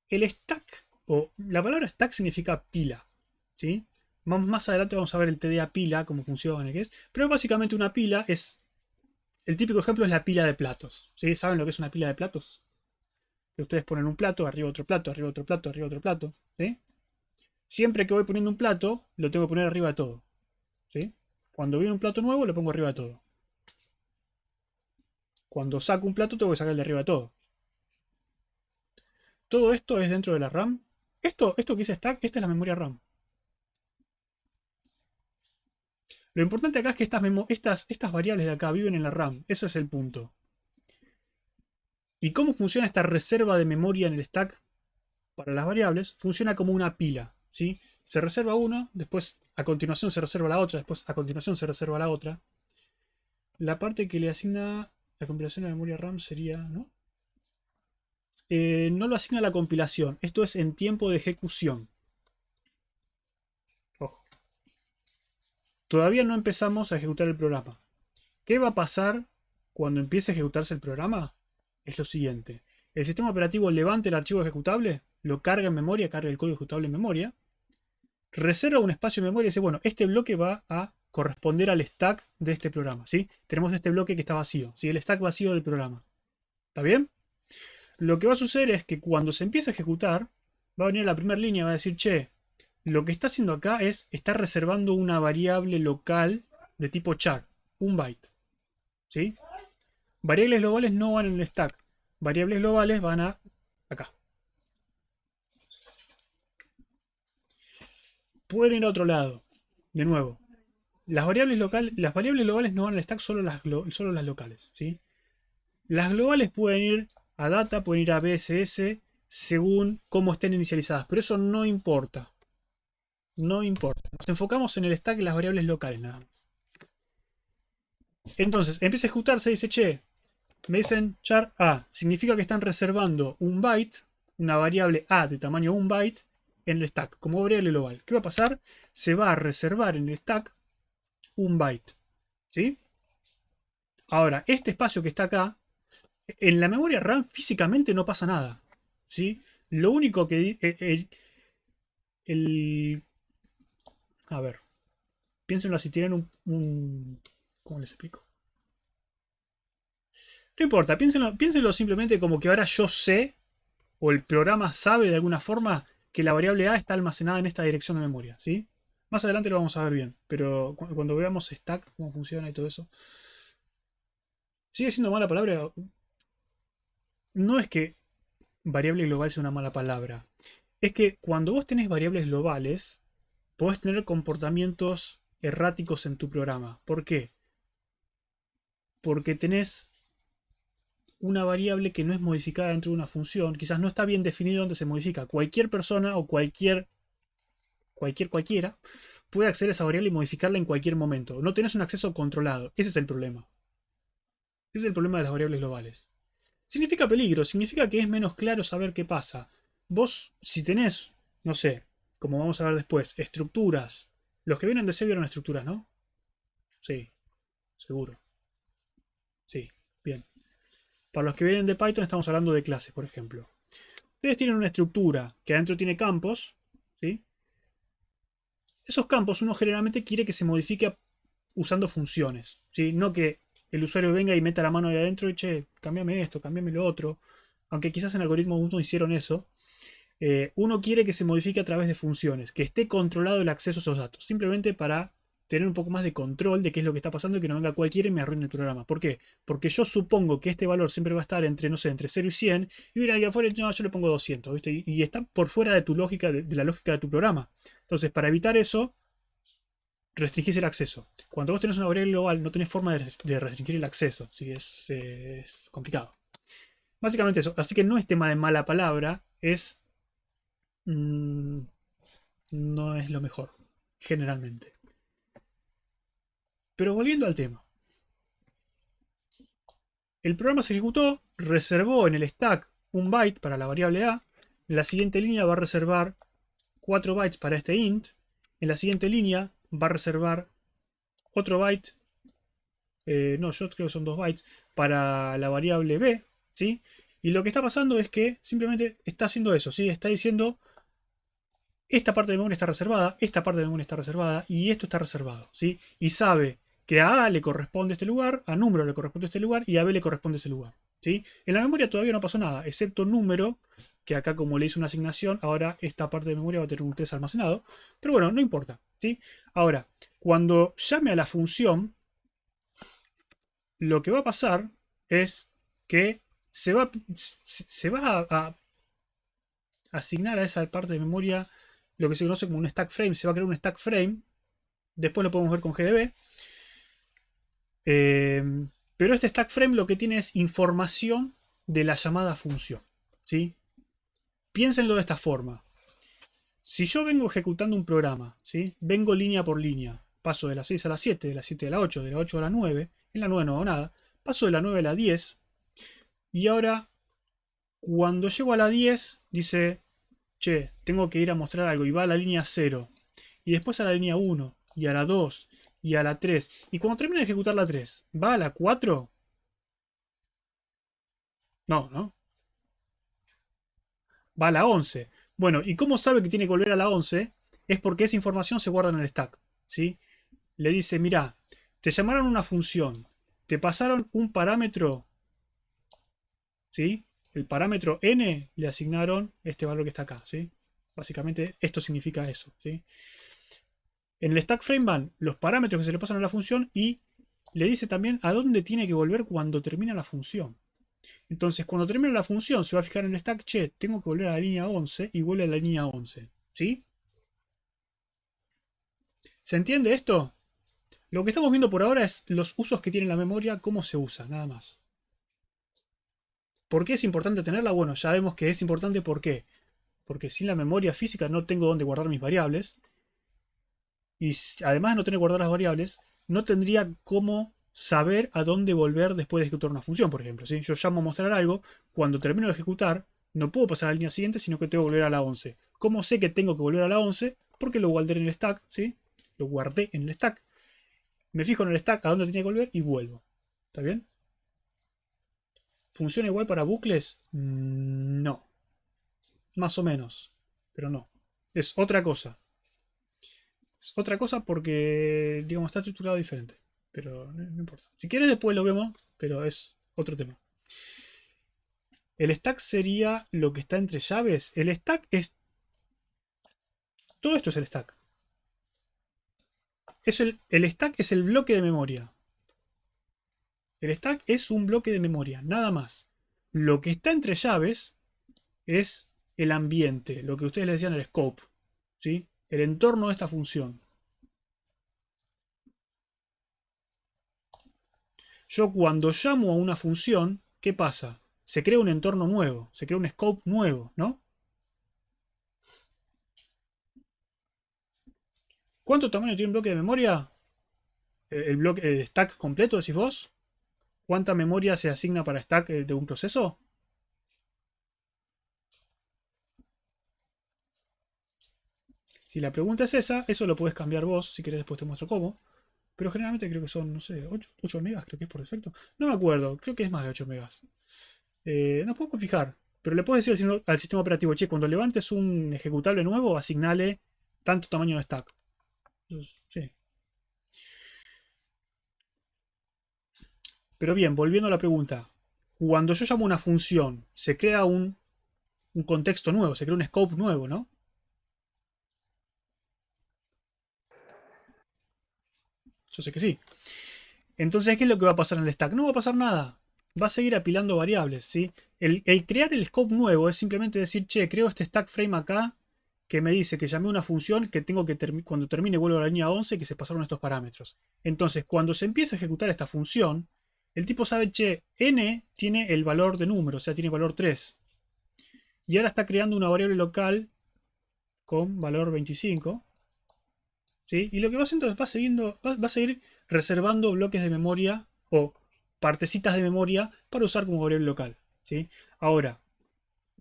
El stack, o la palabra stack significa pila, ¿sí? Más adelante vamos a ver el TDA pila, cómo funciona, qué es. Pero básicamente una pila es, el típico ejemplo es la pila de platos, ¿sí? ¿Saben lo que es una pila de platos? Que ustedes ponen un plato, arriba otro plato, arriba otro plato, arriba otro plato, ¿sí? Siempre que voy poniendo un plato, lo tengo que poner arriba de todo, ¿sí? Cuando viene un plato nuevo, lo pongo arriba de todo. Cuando saco un plato, tengo que sacar el de arriba de todo. Todo esto es dentro de la RAM. Esto que dice stack, esta es la memoria RAM. Lo importante acá es que estas variables de acá viven en la RAM. Ese es el punto. ¿Y cómo funciona esta reserva de memoria en el stack para las variables? Funciona como una pila, ¿sí? Se reserva uno, después a continuación se reserva la otra, después a continuación se reserva la otra. La parte que le asigna la compilación a la memoria RAM sería, ¿no? No lo asigna la compilación. Esto es en tiempo de ejecución. Ojo. Todavía no empezamos a ejecutar el programa. ¿Qué va a pasar cuando empiece a ejecutarse el programa? Es lo siguiente. El sistema operativo levanta el archivo ejecutable, lo carga en memoria, carga el código ejecutable en memoria, reserva un espacio en memoria y dice, bueno, este bloque va a corresponder al stack de este programa, ¿sí? Tenemos este bloque que está vacío, ¿sí? El stack vacío del programa. ¿Está bien? Lo que va a suceder es que cuando se empiece a ejecutar, va a venir la primera línea y va a decir, che, lo que está haciendo acá es, está reservando una variable local de tipo char, un byte, ¿sí? Variables globales no van en el stack, variables globales van a acá. Pueden ir a otro lado, de nuevo. Las variables globales no van al stack, solo las locales, ¿sí? Las globales pueden ir a data, pueden ir a BSS, según cómo estén inicializadas, pero eso no importa. No importa. Nos enfocamos en el stack y las variables locales nada más. Entonces, empieza a ejecutarse y dice, che, me dicen char A. Significa que están reservando un byte, una variable A de tamaño 1 byte, en el stack, como variable global. ¿Qué va a pasar? Se va a reservar en el stack un byte. ¿Sí? Ahora, este espacio que está acá, en la memoria RAM físicamente no pasa nada. ¿Sí? Lo único que... a ver. Piénsenlo si tienen ¿cómo les explico? No importa, piénsenlo simplemente como que ahora yo sé, o el programa sabe de alguna forma, que la variable A está almacenada en esta dirección de memoria, ¿sí? Más adelante lo vamos a ver bien, pero cuando veamos stack, cómo funciona y todo eso. ¿Sigue siendo mala palabra? No es que variable global sea una mala palabra. Es que cuando vos tenés variables globales, podés tener comportamientos erráticos en tu programa. ¿Por qué? Porque tenés una variable que no es modificada dentro de una función, quizás no está bien definido dónde se modifica. Cualquier persona o cualquiera puede acceder a esa variable y modificarla en cualquier momento. No tenés un acceso controlado. Ese es el problema. Ese es el problema de las variables globales. Significa peligro, significa que es menos claro saber qué pasa. Vos, si tenés, no sé, como vamos a ver después, estructuras. Los que vienen de C vieron estructuras, ¿no? Sí, seguro. Sí, bien. Para los que vienen de Python estamos hablando de clases, por ejemplo. Ustedes tienen una estructura que adentro tiene campos, ¿sí? Esos campos uno generalmente quiere que se modifique usando funciones, ¿sí? No que el usuario venga y meta la mano ahí adentro y, che, cámbiame esto, cámbiame lo otro. Aunque quizás en algoritmo 1 hicieron eso. Uno quiere que se modifique a través de funciones, que esté controlado el acceso a esos datos, simplemente para tener un poco más de control de qué es lo que está pasando y que no venga cualquiera y me arruine el programa. ¿Por qué? Porque yo supongo que este valor siempre va a estar entre, no sé, entre 0 y 100, y mira, ahí afuera no, yo le pongo 200, ¿viste? Y está por fuera de tu lógica, de la lógica de tu programa. Entonces, para evitar eso, restringís el acceso. Cuando vos tenés una variable global, no tenés forma de restringir el acceso, ¿sí? Es complicado. Básicamente eso. Así que no es tema de mala palabra, no es lo mejor, generalmente. Pero volviendo al tema. El programa se ejecutó, reservó en el stack un byte para la variable A. En la siguiente línea va a reservar 4 bytes para este int. En la siguiente línea va a reservar otro byte. No, yo creo que son 2 bytes para la variable B. ¿Sí? Y lo que está pasando es que simplemente está haciendo eso. ¿Sí? Está diciendo... Esta parte de memoria está reservada, esta parte de memoria está reservada y esto está reservado, ¿sí? Y sabe que a A le corresponde este lugar, a número le corresponde este lugar y a B le corresponde ese lugar, ¿sí? En la memoria todavía no pasó nada, excepto número, que acá como le hice una asignación, ahora esta parte de memoria va a tener un 3 almacenado. Pero bueno, no importa, ¿sí? Ahora, cuando llame a la función, lo que va a pasar es que se va a asignar a esa parte de memoria lo que se conoce como un stack frame. Se va a crear un stack frame. Después lo podemos ver con GDB. Pero este stack frame lo que tiene es información de la llamada función, ¿sí? Piénsenlo de esta forma. Si yo vengo ejecutando un programa, ¿sí? Vengo línea por línea. Paso de la 6 a la 7, de la 7 a la 8, de la 8 a la 9. En la 9 no hago nada. Paso de la 9 a la 10. Y ahora, cuando llego a la 10, dice... Che, tengo que ir a mostrar algo. Y va a la línea 0. Y después a la línea 1. Y a la 2. Y a la 3. Y cuando termina de ejecutar la 3, ¿va a la 4? No, ¿no? Va a la 11. Bueno, ¿y cómo sabe que tiene que volver a la 11? Es porque esa información se guarda en el stack, ¿sí? Le dice, mirá, te llamaron una función. Te pasaron un parámetro, ¿sí? El parámetro n le asignaron este valor que está acá, ¿sí? Básicamente esto significa eso, ¿sí? En el stack frame van los parámetros que se le pasan a la función y le dice también a dónde tiene que volver cuando termina la función. Entonces, cuando termina la función, se va a fijar en el stack, che, tengo que volver a la línea 11 y vuelve a la línea 11, ¿sí? ¿Se entiende esto? Lo que estamos viendo por ahora es los usos que tiene la memoria, cómo se usa, nada más. ¿Por qué es importante tenerla? Bueno, ya vemos que es importante, ¿por qué? Porque sin la memoria física no tengo dónde guardar mis variables. Y además de no tener guardadas las variables, no tendría cómo saber a dónde volver después de ejecutar una función, por ejemplo. ¿Sí? Yo llamo a mostrar algo, cuando termino de ejecutar, no puedo pasar a la línea siguiente, sino que tengo que volver a la 11. ¿Cómo sé que tengo que volver a la 11? Porque lo guardé en el stack, ¿sí? Lo guardé en el stack. Me fijo en el stack a dónde tenía que volver y vuelvo. ¿Está bien? ¿Funciona igual para bucles? No. Más o menos. Pero no. Es otra cosa. Es otra cosa porque, digamos, está estructurado diferente. Pero no importa. Si quieres después lo vemos, pero es otro tema. El stack sería lo que está entre llaves. El stack es... Todo esto es el stack. El stack es el bloque de memoria. El stack es un bloque de memoria, nada más. Lo que está entre llaves es el ambiente, lo que ustedes le decían el scope, ¿sí? El entorno de esta función. Yo cuando llamo a una función, ¿qué pasa? Se crea un entorno nuevo, se crea un scope nuevo, ¿no? ¿Cuánto tamaño tiene un bloque de memoria? El stack completo, decís vos. ¿Cuánta memoria se asigna para stack de un proceso? Si la pregunta es esa, eso lo podés cambiar vos, si querés después te muestro cómo. Pero generalmente creo que son, no sé, 8 megas creo que es por defecto. No me acuerdo, creo que es más de 8 megas. Nos podemos fijar. Pero le puedes decir al sistema operativo, che, cuando levantes un ejecutable nuevo, asignale tanto tamaño de stack. Entonces, sí. Pero bien, volviendo a la pregunta. Cuando yo llamo una función, se crea un contexto nuevo, se crea un scope nuevo, ¿no? Yo sé que sí. Entonces, ¿qué es lo que va a pasar en el stack? No va a pasar nada. Va a seguir apilando variables, ¿sí? El crear el scope nuevo es simplemente decir, che, creo este stack frame acá que me dice que llamé una función que tengo que cuando termine vuelvo a la línea 11 que se pasaron estos parámetros. Entonces, cuando se empieza a ejecutar esta función, el tipo sabe, che, n tiene el valor de número, o sea, tiene valor 3. Y ahora está creando una variable local con valor 25. ¿Sí? Y lo que va haciendo es va a seguir reservando bloques de memoria o partecitas de memoria para usar como variable local. ¿Sí? Ahora,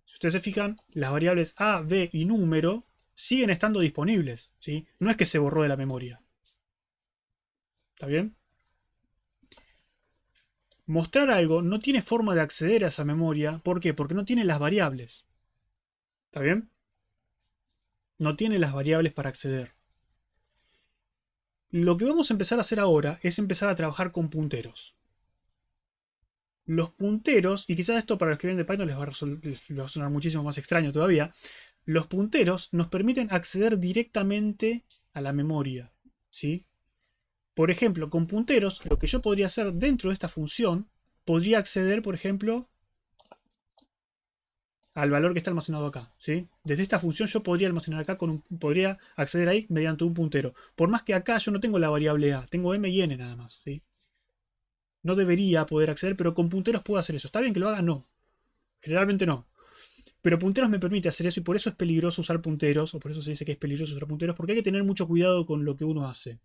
si ustedes se fijan, las variables a, b y número siguen estando disponibles. ¿Sí? No es que se borró de la memoria. ¿Está bien? Mostrar algo no tiene forma de acceder a esa memoria. ¿Por qué? Porque no tiene las variables. ¿Está bien? No tiene las variables para acceder. Lo que vamos a empezar a hacer ahora es empezar a trabajar con punteros. Los punteros, y quizás esto para los que vienen de Python les va a sonar muchísimo más extraño todavía, los punteros nos permiten acceder directamente a la memoria. ¿Sí? Por ejemplo, con punteros, lo que yo podría hacer dentro de esta función, podría acceder, por ejemplo, al valor que está almacenado acá. ¿Sí? Desde esta función yo podría almacenar acá, podría acceder ahí mediante un puntero. Por más que acá yo no tengo la variable a, tengo m y n nada más. ¿Sí? No debería poder acceder, pero con punteros puedo hacer eso. ¿Está bien que lo haga? No. Generalmente no. Pero punteros me permite hacer eso y por eso es peligroso usar punteros, o por eso se dice que es peligroso usar punteros, porque hay que tener mucho cuidado con lo que uno hace.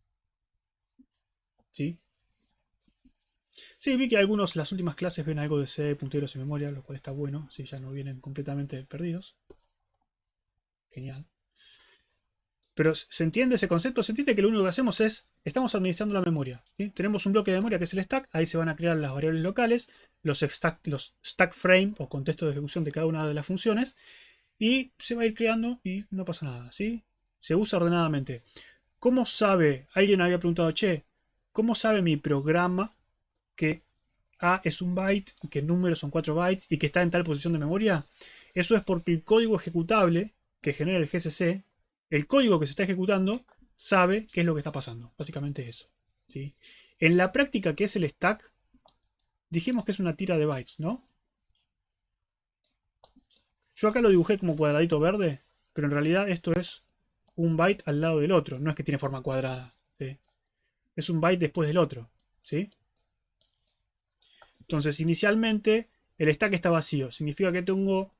¿Sí? Sí, vi que algunos, las últimas clases ven algo de C, punteros y memoria, lo cual está bueno, si ya no vienen completamente perdidos. Genial. Pero ¿se entiende ese concepto? ¿Se entiende que lo único que hacemos es, estamos administrando la memoria? ¿Sí? Tenemos un bloque de memoria que es el stack, ahí se van a crear las variables locales, los stack frame o contextos de ejecución de cada una de las funciones, y se va a ir creando y no pasa nada, ¿sí? Se usa ordenadamente. ¿Cómo sabe? Alguien había preguntado, che, ¿cómo sabe mi programa que A es un byte, que el número son 4 bytes y que está en tal posición de memoria? Eso es porque el código ejecutable que genera el GCC, el código que se está ejecutando, sabe qué es lo que está pasando. Básicamente eso. ¿Sí? En la práctica, ¿qué es el stack? Dijimos que es una tira de bytes, ¿no? Yo acá lo dibujé como cuadradito verde, pero en realidad esto es un byte al lado del otro. No es que tiene forma cuadrada. ¿Sí? Es un byte después del otro. ¿Sí? Entonces, inicialmente, el stack está vacío. Significa que tengo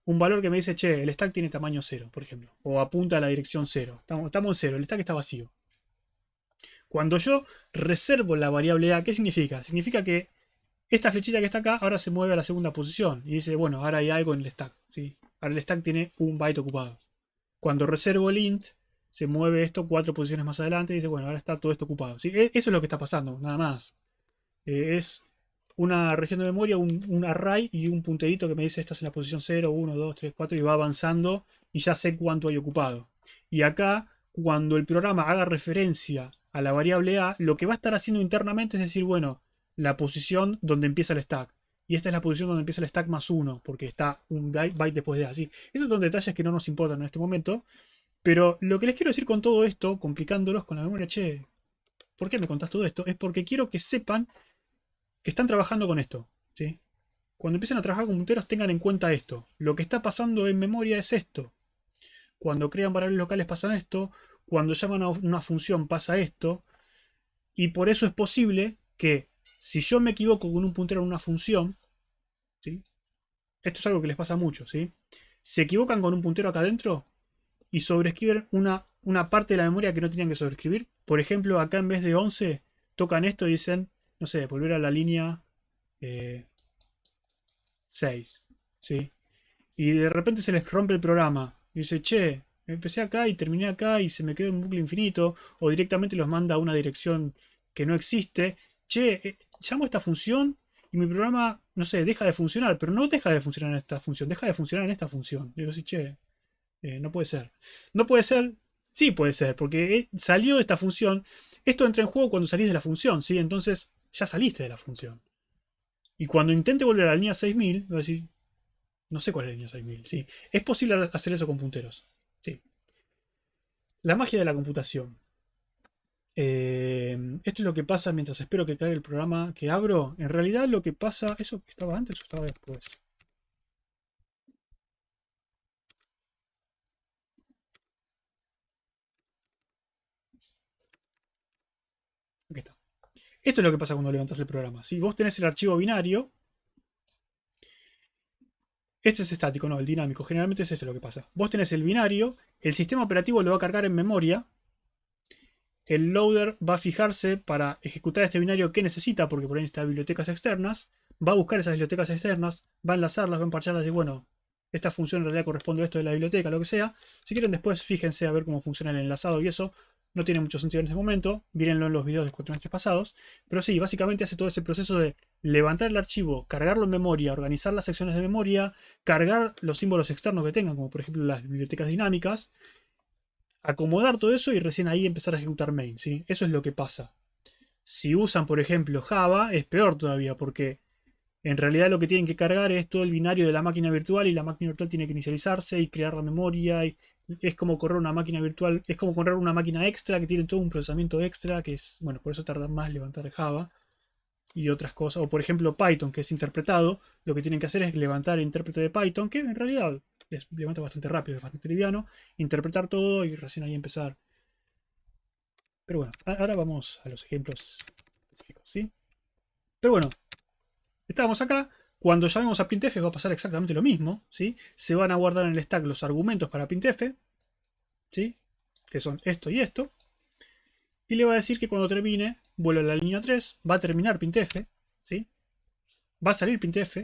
un valor que me dice, che, el stack tiene tamaño 0, por ejemplo. O apunta a la dirección 0. Estamos en 0, el stack está vacío. Cuando yo reservo la variable A, ¿qué significa? Significa que esta flechita que está acá ahora se mueve a la segunda posición y dice, bueno, ahora hay algo en el stack, ¿sí? Ahora el stack tiene un byte ocupado. Cuando reservo el int, se mueve esto 4 posiciones más adelante y dice, bueno, ahora está todo esto ocupado, ¿sí? Eso es lo que está pasando, nada más. Es una región de memoria, un array y un punterito que me dice estás en la posición 0, 1, 2, 3, 4 y va avanzando y ya sé cuánto hay ocupado. Y acá, cuando el programa haga referencia a la variable A, lo que va a estar haciendo internamente es decir, bueno, la posición donde empieza el stack. Y esta es la posición donde empieza el stack más 1, porque está un byte después de así. Esos son detalles que no nos importan en este momento. Pero lo que les quiero decir con todo esto, complicándolos con la memoria, che, ¿por qué me contás todo esto? Es porque quiero que sepan que están trabajando con esto, ¿sí? Cuando empiecen a trabajar con punteros tengan en cuenta esto. Lo que está pasando en memoria es esto. Cuando crean variables locales pasa esto. Cuando llaman a una función pasa esto. Y por eso es posible que si yo me equivoco con un puntero en una función, ¿sí? Esto es algo que les pasa mucho, ¿sí? Se equivocan con un puntero acá adentro y sobreescriben una parte de la memoria que no tenían que sobreescribir. Por ejemplo, acá en vez de 11, tocan esto y dicen, no sé, volver a la línea 6, ¿sí? Y de repente se les rompe el programa. Y dice, che, empecé acá y terminé acá y se me quedó un bucle infinito. O directamente los manda a una dirección que no existe. Che, llamo a esta función y mi programa, no sé, deja de funcionar. Pero no deja de funcionar en esta función, deja de funcionar en esta función. Y digo así, che, no puede ser. No puede ser. Sí puede ser, porque salió de esta función. Esto entra en juego cuando salís de la función, ¿sí? Entonces ya saliste de la función. Y cuando intente volver a la línea 6000, voy a decir, no sé cuál es la línea 6000, ¿sí? Es posible hacer eso con punteros, ¿sí? La magia de la computación. Esto es lo que pasa mientras espero que cargue el programa que abro. En realidad lo que pasa... ¿Eso estaba antes o estaba después? Aquí está. Esto es lo que pasa cuando levantas el programa. Si vos tenés el archivo binario, este es estático, no, el dinámico. Generalmente es esto lo que pasa. Vos tenés el binario, el sistema operativo lo va a cargar en memoria, el loader va a fijarse para ejecutar este binario que necesita, porque por ahí necesita bibliotecas externas, va a buscar esas bibliotecas externas, va a enlazarlas, va a empacharlas y bueno, esta función en realidad corresponde a esto de la biblioteca, lo que sea. Si quieren después fíjense a ver cómo funciona el enlazado y eso. No tiene mucho sentido en este momento, mírenlo en los videos de cuatrimestres pasados. Pero sí, básicamente hace todo ese proceso de levantar el archivo, cargarlo en memoria, organizar las secciones de memoria, cargar los símbolos externos que tengan, como por ejemplo las bibliotecas dinámicas, acomodar todo eso y recién ahí empezar a ejecutar main, ¿sí? Eso es lo que pasa. Si usan, por ejemplo, Java, es peor todavía, porque en realidad lo que tienen que cargar es todo el binario de la máquina virtual y la máquina virtual tiene que inicializarse y crear la memoria. Y es como correr una máquina virtual, es como correr una máquina extra que tiene todo un procesamiento extra, que es, bueno, por eso tarda más levantar Java y otras cosas. O por ejemplo Python, que es interpretado, lo que tienen que hacer es levantar el intérprete de Python, que en realidad les levanta bastante rápido, es bastante liviano, interpretar todo y recién ahí empezar. Pero bueno, ahora vamos a los ejemplos específicos, ¿sí? Pero bueno, estábamos acá. Cuando llamemos a printf va a pasar exactamente lo mismo, ¿sí? Se van a guardar en el stack los argumentos para printf, ¿sí? Que son esto y esto. Y le va a decir que cuando termine, vuelve a la línea 3, va a terminar printf, ¿sí? Va a salir printf,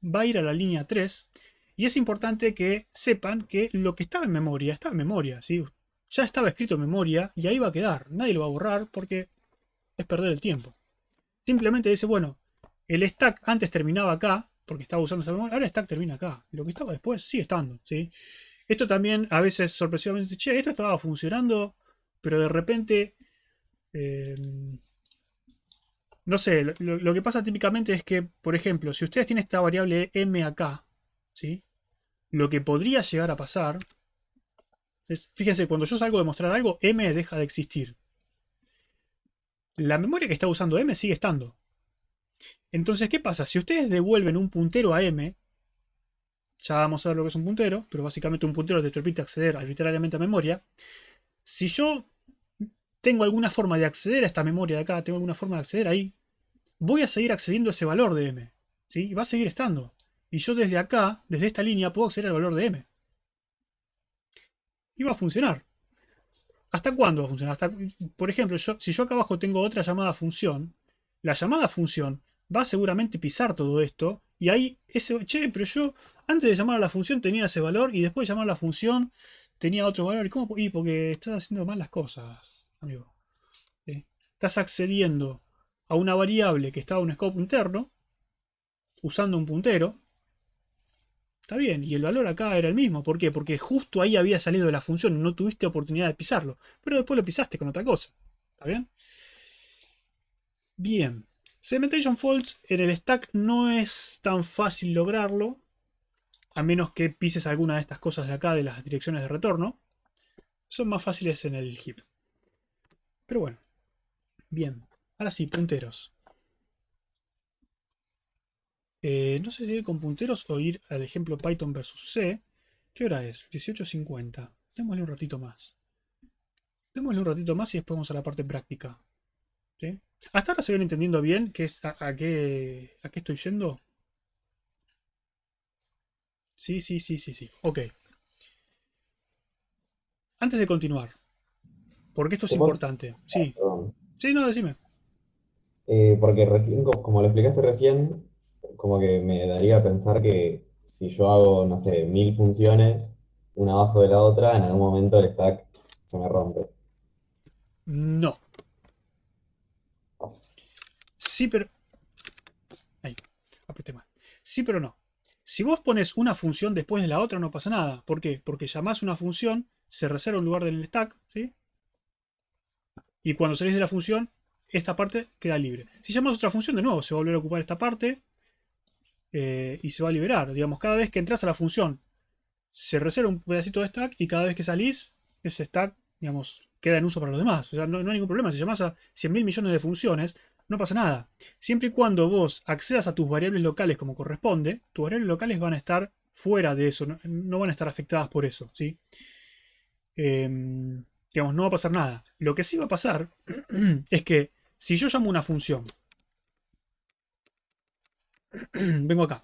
va a ir a la línea 3. Y es importante que sepan que lo que estaba en memoria, ¿sí? Ya estaba escrito en memoria y ahí va a quedar. Nadie lo va a borrar porque es perder el tiempo. Simplemente dice, bueno, el stack antes terminaba acá, porque estaba usando esa memoria, ahora el stack termina acá. Y lo que estaba después sigue estando, ¿sí? Esto también a veces sorpresivamente, che, esto estaba funcionando, pero de repente, no sé, lo que pasa típicamente es que, por ejemplo, si ustedes tienen esta variable m acá, ¿sí? Lo que podría llegar a pasar es, fíjense, cuando yo salgo de mostrar algo, m deja de existir. La memoria que está usando m sigue estando. Entonces, ¿qué pasa? Si ustedes devuelven un puntero a m, ya vamos a ver lo que es un puntero, pero básicamente un puntero te permite acceder arbitrariamente a memoria. Si yo tengo alguna forma de acceder a esta memoria de acá, tengo alguna forma de acceder ahí, voy a seguir accediendo a ese valor de m, ¿sí? Y va a seguir estando. Y yo desde acá, desde esta línea, puedo acceder al valor de m. Y va a funcionar. ¿Hasta cuándo va a funcionar? Por ejemplo, si yo acá abajo tengo otra llamada función, la llamada función va a seguramente pisar todo esto y ahí che, pero yo antes de llamar a la función tenía ese valor y después de llamar a la función tenía otro valor. ¿Y cómo? Y porque estás haciendo mal las cosas, amigo. ¿Sí? Estás accediendo a una variable que estaba en un scope interno usando un puntero. Está bien, y el valor acá era el mismo. ¿Por qué? Porque justo ahí había salido de la función y no tuviste oportunidad de pisarlo. Pero después lo pisaste con otra cosa. ¿Está bien? Bien. Segmentation faults en el stack no es tan fácil lograrlo. A menos que pises alguna de estas cosas de acá de las direcciones de retorno. Son más fáciles en el heap. Pero bueno. Bien. Ahora sí, punteros. No sé si ir con punteros o ir al ejemplo Python versus C. ¿Qué hora es? 18:50. Démosle un ratito más. Démosle un ratito más y después vamos a la parte práctica. ¿Sí? Hasta ahora se ven entendiendo bien qué es, a qué estoy yendo. Sí, sí, sí, sí, sí. Ok. Antes de continuar, porque esto es ¿Te puedo hacer- importante. Sí. Perdón. Sí, no, decime. Porque recién, como lo explicaste recién, como que me daría a pensar que si yo hago, no sé, 1000 funciones, una abajo de la otra, en algún momento el stack se me rompe. No. Sí, pero... Ahí, apreté mal. Sí, pero no. Si vos pones una función después de la otra, no pasa nada. ¿Por qué? Porque llamás una función, se reserva un lugar en el stack, ¿sí? Y cuando salís de la función, esta parte queda libre. Si llamas otra función, de nuevo, se va a volver a ocupar esta parte y se va a liberar. Digamos, cada vez que entras a la función, se reserva un pedacito de stack y cada vez que salís, ese stack, digamos, queda en uso para los demás. O sea, no hay ningún problema. Si llamás a 100.000 millones de funciones, no pasa nada. Siempre y cuando vos accedas a tus variables locales como corresponde, tus variables locales van a estar fuera de eso, no van a estar afectadas por eso, ¿sí? Digamos, no va a pasar nada. Lo que sí va a pasar es que si yo llamo una función, vengo acá,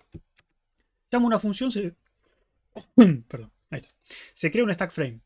llamo una función, perdón, ahí está. Se crea un stack frame.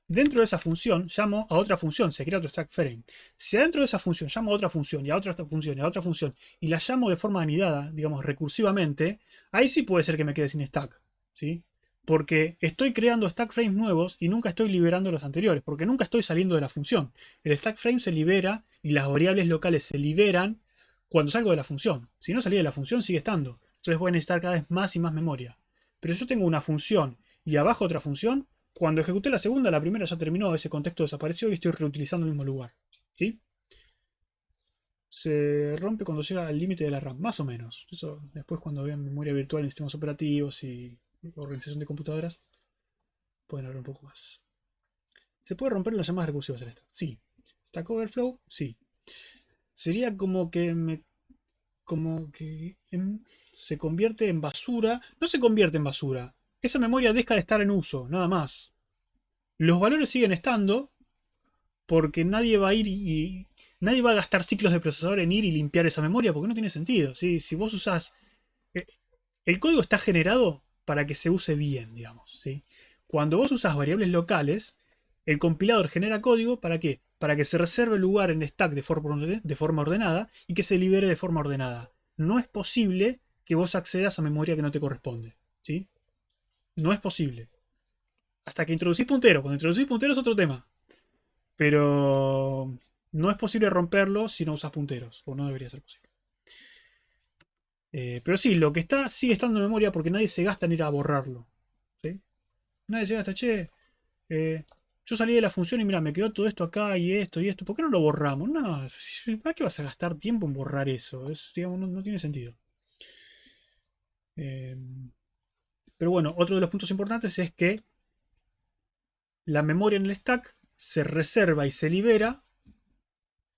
Dentro de esa función llamo a otra función, se crea otro stack frame. Si dentro de esa función llamo a otra función y a otra función y a otra función y la llamo de forma anidada, digamos recursivamente, ahí sí puede ser que me quede sin stack, ¿sí? Porque estoy creando stack frames nuevos y nunca estoy liberando los anteriores, porque nunca estoy saliendo de la función. El stack frame se libera y las variables locales se liberan cuando salgo de la función. Si no salí de la función sigue estando. Entonces voy a necesitar cada vez más y más memoria. Pero si yo tengo una función y abajo otra función, cuando ejecuté la segunda, la primera ya terminó, ese contexto desapareció y estoy reutilizando el mismo lugar. ¿Sí? Se rompe cuando llega al límite de la RAM, más o menos. Eso después cuando vean memoria virtual en sistemas operativos y organización de computadoras, pueden hablar un poco más. ¿Se puede romper en las llamadas recursivas del stack? Sí. ¿Stack Overflow? Sí. Sería como que se convierte en basura. No se convierte en basura. Esa memoria deja de estar en uso, nada más. Los valores siguen estando porque nadie va a ir y nadie va a gastar ciclos de procesador en ir y limpiar esa memoria porque no tiene sentido. ¿Sí? Si vos usás... El código está generado para que se use bien, digamos. ¿Sí? Cuando vos usás variables locales, el compilador genera código ¿para qué? Para que se reserve el lugar en el stack de forma ordenada y que se libere de forma ordenada. No es posible que vos accedas a memoria que no te corresponde. ¿Sí? No es posible. Hasta que introducís punteros. Cuando introducís punteros es otro tema. Pero no es posible romperlo si no usas punteros. O no debería ser posible. Pero sí, lo que está sigue estando en memoria porque nadie se gasta en ir a borrarlo. ¿Sí? Nadie se gasta, che. Yo salí de la función y mira, me quedó todo esto acá y esto y esto. ¿Por qué no lo borramos? No, ¿para qué vas a gastar tiempo en borrar eso? Digamos, no tiene sentido. Pero bueno, otro de los puntos importantes es que la memoria en el stack se reserva y se libera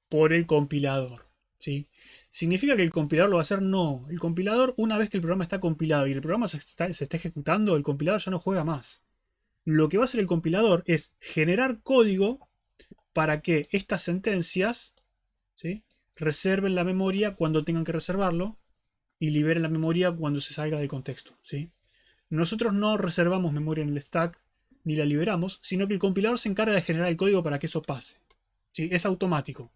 por el compilador. ¿Sí? ¿Significa que el compilador lo va a hacer? No. El compilador, una vez que el programa está compilado y el programa se está ejecutando, el compilador ya no juega más. Lo que va a hacer el compilador es generar código para que estas sentencias, ¿sí?, reserven la memoria cuando tengan que reservarlo y liberen la memoria cuando se salga del contexto. ¿Sí? Nosotros no reservamos memoria en el stack ni la liberamos, sino que el compilador se encarga de generar el código para que eso pase. ¿Sí? Es automático.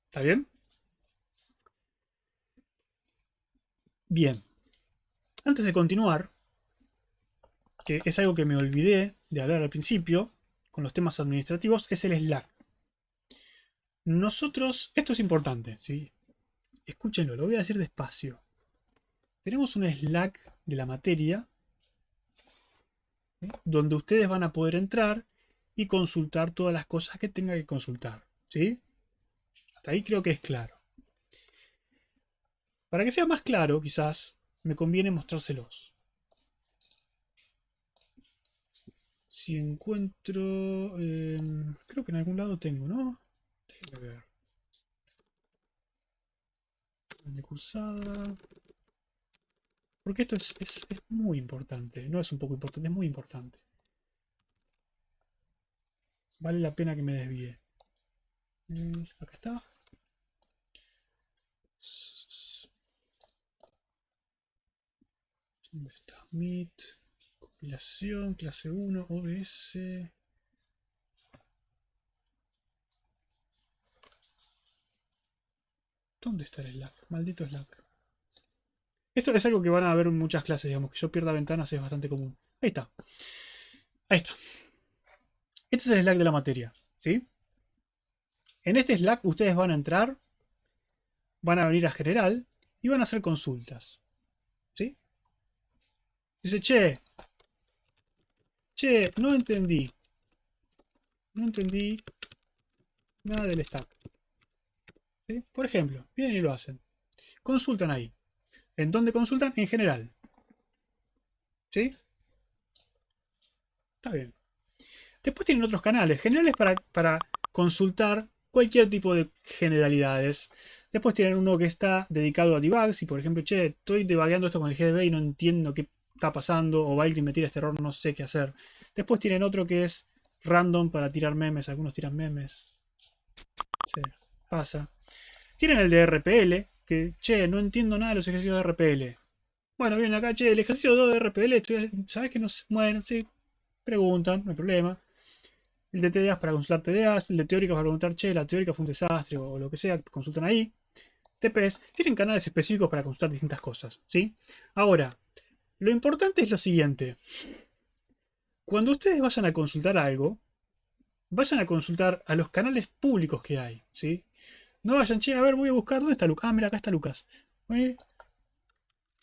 ¿Está bien? Bien. Antes de continuar, que es algo que me olvidé de hablar al principio, con los temas administrativos, es el Slack. Nosotros, esto es importante, ¿sí? Escúchenlo, lo voy a decir despacio. Tenemos un Slack de la materia, ¿sí? Donde ustedes van a poder entrar y consultar todas las cosas que tengan que consultar, ¿sí? Hasta ahí creo que es claro. Para que sea más claro, quizás, me conviene mostrárselos. Si encuentro... creo que en algún lado tengo, ¿no? Déjenme ver. De cursada. Porque esto es muy importante. No es un poco importante, es muy importante. Vale la pena que me desvíe. Acá está. ¿Dónde está? Meet. Compilación, clase 1, OBS. ¿Dónde está el Slack? Maldito Slack. Esto es algo que van a ver en muchas clases, digamos. Que yo pierda ventanas es bastante común. Ahí está. Ahí está. Este es el Slack de la materia, ¿sí? En este Slack ustedes van a entrar, van a venir a general y van a hacer consultas, ¿sí? Dice, che, no entendí nada del stack, ¿sí? Por ejemplo, vienen y lo hacen. Consultan ahí. ¿En dónde consultan? En general, ¿sí? Está bien. Después tienen otros canales. Generales para consultar cualquier tipo de generalidades. Después tienen uno que está dedicado a debug. Si por ejemplo, che, estoy debugueando esto con el GDB y no entiendo qué está pasando. O Valkyrie me tira este error, no sé qué hacer. Después tienen otro que es random para tirar memes. Algunos tiran memes. Sí, pasa. Tienen el de RPL. Que, che, no entiendo nada de los ejercicios de RPL. Bueno, vienen acá, che, el ejercicio 2 de RPL. ¿Sabes que no sé? Bueno, sí. Preguntan, no hay problema. El de TDAs para consultar TDAs, el de teóricas para preguntar, che, la teórica fue un desastre o lo que sea, consultan ahí. TPs, tienen canales específicos para consultar distintas cosas, ¿sí? Ahora, lo importante es lo siguiente. Cuando ustedes vayan a consultar algo, vayan a consultar a los canales públicos que hay, ¿sí? No vayan, che, a ver, voy a buscar, ¿dónde está Lucas? Ah, mira, acá está Lucas. Le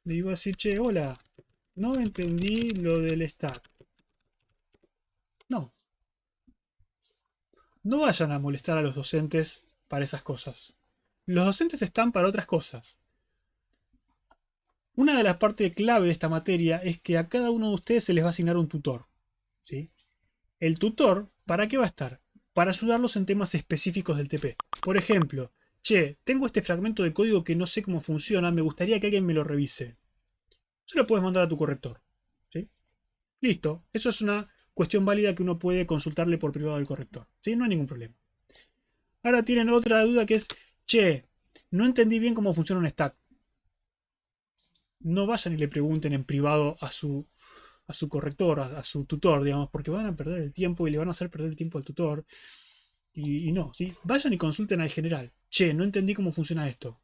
digo así, che, hola, no entendí lo del stack. No. No vayan a molestar a los docentes para esas cosas. Los docentes están para otras cosas. Una de las partes clave de esta materia es que a cada uno de ustedes se les va a asignar un tutor, ¿sí? El tutor, ¿para qué va a estar? Para ayudarlos en temas específicos del TP. Por ejemplo, che, tengo este fragmento de código que no sé cómo funciona, me gustaría que alguien me lo revise. Se lo puedes mandar a tu corrector, ¿sí? Listo, eso es una cuestión válida que uno puede consultarle por privado al corrector, ¿sí? No hay ningún problema. Ahora tienen otra duda que es, che, no entendí bien cómo funciona un stack. No vayan y le pregunten en privado a su corrector, a su tutor, digamos, porque van a perder el tiempo y le van a hacer perder el tiempo al tutor. Y no, ¿sí? Vayan y consulten al general. Che, no entendí cómo funciona esto.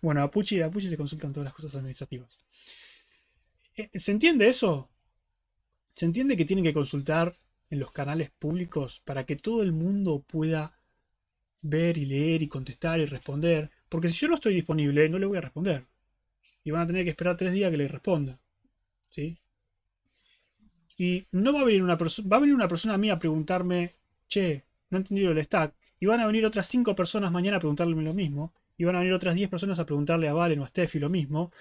Bueno, a Pucci se consultan todas las cosas administrativas. ¿Se entiende eso? ¿Se entiende que tienen que consultar en los canales públicos para que todo el mundo pueda ver y leer y contestar y responder? Porque si yo no estoy disponible, no le voy a responder. Y van a tener que esperar 3 días que le responda, ¿sí? Y no va a venir va a venir una persona a mí a preguntarme, che, no he entendido el stack. Y van a venir otras 5 personas mañana a preguntarle lo mismo. Y van a venir otras 10 personas a preguntarle a Valen o a Steffi lo mismo.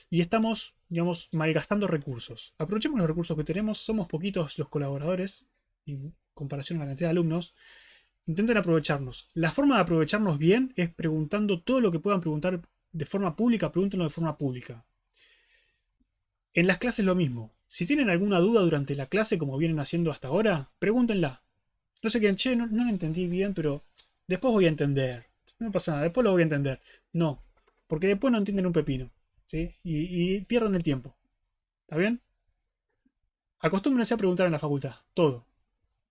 Y estamos, digamos, malgastando recursos. Aprovechemos los recursos que tenemos. Somos poquitos los colaboradores en comparación a la cantidad de alumnos. Intenten aprovecharnos. La forma de aprovecharnos bien es preguntando todo lo que puedan preguntar de forma pública, pregúntenlo de forma pública. En las clases lo mismo. Si tienen alguna duda durante la clase, como vienen haciendo hasta ahora, pregúntenla. No sé qué, che, no la entendí bien, pero después voy a entender. No pasa nada, después lo voy a entender. No, porque después no entienden un pepino, ¿sí? Y pierden el tiempo. ¿Está bien? Acostúmbrense a preguntar en la facultad. Todo.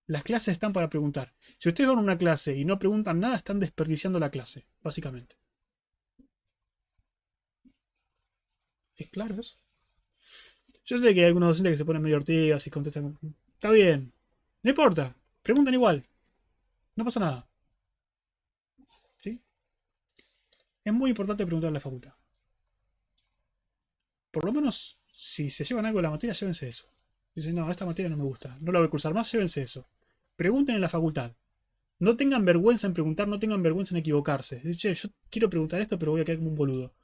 Las clases están para preguntar. Si ustedes van a una clase y no preguntan nada, están desperdiciando la clase, básicamente. ¿Es claro eso? Yo sé que hay algunos docentes que se ponen medio ortigas y contestan. Está bien. No importa. Preguntan igual. No pasa nada. ¿Sí? Es muy importante preguntar en la facultad. Por lo menos, si se llevan algo de la materia, llévense eso. Dicen, no, esta materia no me gusta. No la voy a cursar más, llévense eso. Pregunten en la facultad. No tengan vergüenza en preguntar, no tengan vergüenza en equivocarse. Dicen, che, yo quiero preguntar esto, pero voy a quedar como un boludo.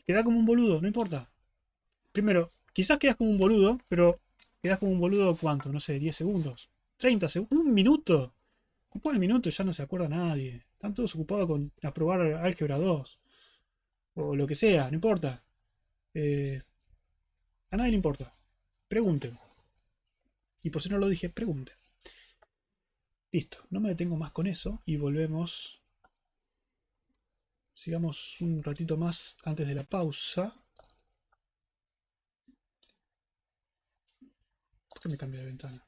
Queda como un boludo, no importa. Primero, quizás quedas como un boludo, pero quedas como un boludo ¿cuánto? No sé, 10 segundos. 30 segundos. Un minuto. Después del minuto ya no se acuerda nadie. Están todos ocupados con aprobar álgebra 2. O lo que sea, no importa. A nadie le importa. Pregunten. Y por si no lo dije, pregunten. Listo, no me detengo más con eso y volvemos. Sigamos un ratito más antes de la pausa. ¿Por qué me cambia de ventana?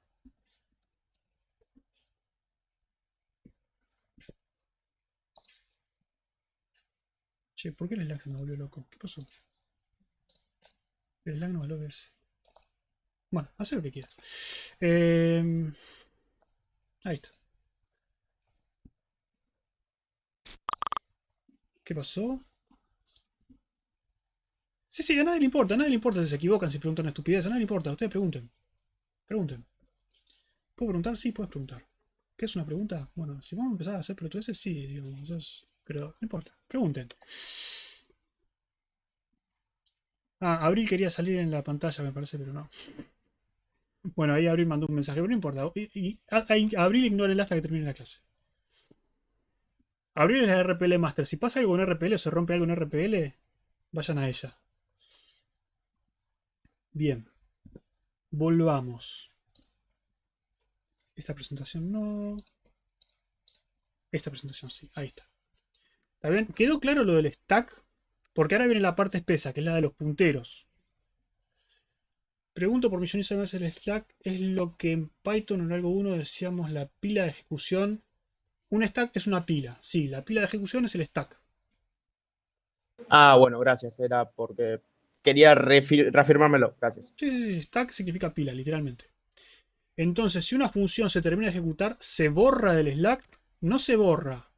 Che, ¿por qué el Slack se me volvió loco? ¿Qué pasó? El Slack no vale OBS. Bueno, haz lo que quieras. Ahí está. ¿Qué pasó? Sí, a nadie le importa. A nadie le importa si se equivocan, si preguntan una estupidez. A nadie le importa. Ustedes pregunten. Pregunten. ¿Puedo preguntar? Sí, puedes preguntar. ¿Qué es una pregunta? Bueno, si vamos a empezar a hacer pelotudeces, sí, digamos. Pero no importa. Pregunten. Ah, Abril quería salir en la pantalla, me parece, pero no. Bueno, ahí Abril mandó un mensaje, pero no importa. Abril ignórenla hasta que termine la clase. Abril es la RPL Master. Si pasa algo en RPL o se rompe algo en RPL, vayan a ella. Bien. Volvamos. Esta presentación no. Esta presentación sí. Ahí está. ¿Está bien? ¿Quedó claro lo del stack? Porque ahora viene la parte espesa, que es la de los punteros. Pregunto por millonésima vez, el stack es lo que en Python en algo 1 decíamos la pila de ejecución. Un stack es una pila. Sí, la pila de ejecución es el stack. Ah, bueno, gracias. Era porque quería reafirmármelo. Gracias. Sí, stack significa pila, literalmente. Entonces, si una función se termina de ejecutar, ¿se borra del stack? No se borra.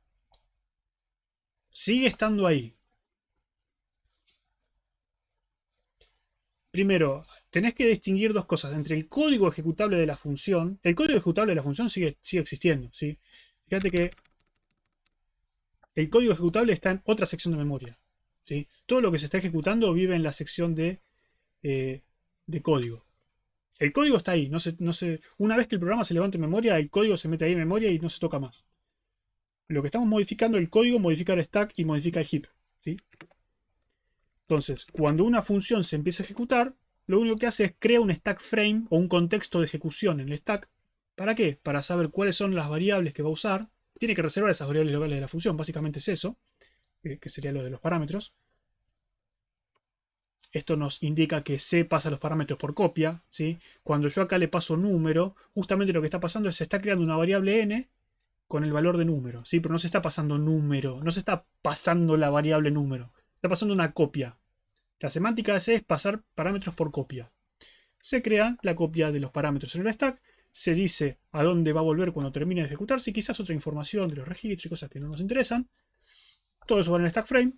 Sigue estando ahí. Primero, tenés que distinguir dos cosas. Entre el código ejecutable de la función. El código ejecutable de la función sigue existiendo, ¿sí? Fíjate que el código ejecutable está en otra sección de memoria, ¿sí? Todo lo que se está ejecutando vive en la sección de código. El código está ahí. Una vez que el programa se levanta en memoria, el código se mete ahí en memoria y no se toca más. Lo que estamos modificando, el código modifica el stack y modifica el heap, ¿sí? Entonces, cuando una función se empieza a ejecutar, lo único que hace es crear un stack frame o un contexto de ejecución en el stack. ¿Para qué? Para saber cuáles son las variables que va a usar. Tiene que reservar esas variables locales de la función, básicamente es eso, que sería lo de los parámetros. Esto nos indica que C pasa los parámetros por copia, ¿sí? Cuando yo acá le paso número, justamente lo que está pasando es que se está creando una variable n con el valor de número, ¿sí? Pero no se está pasando número, no se está pasando la variable número, está pasando una copia. La semántica de C es pasar parámetros por copia. Se crea la copia de los parámetros en el stack, se dice a dónde va a volver cuando termine de ejecutarse y quizás otra información de los registros y cosas que no nos interesan. Todo eso va en el stack frame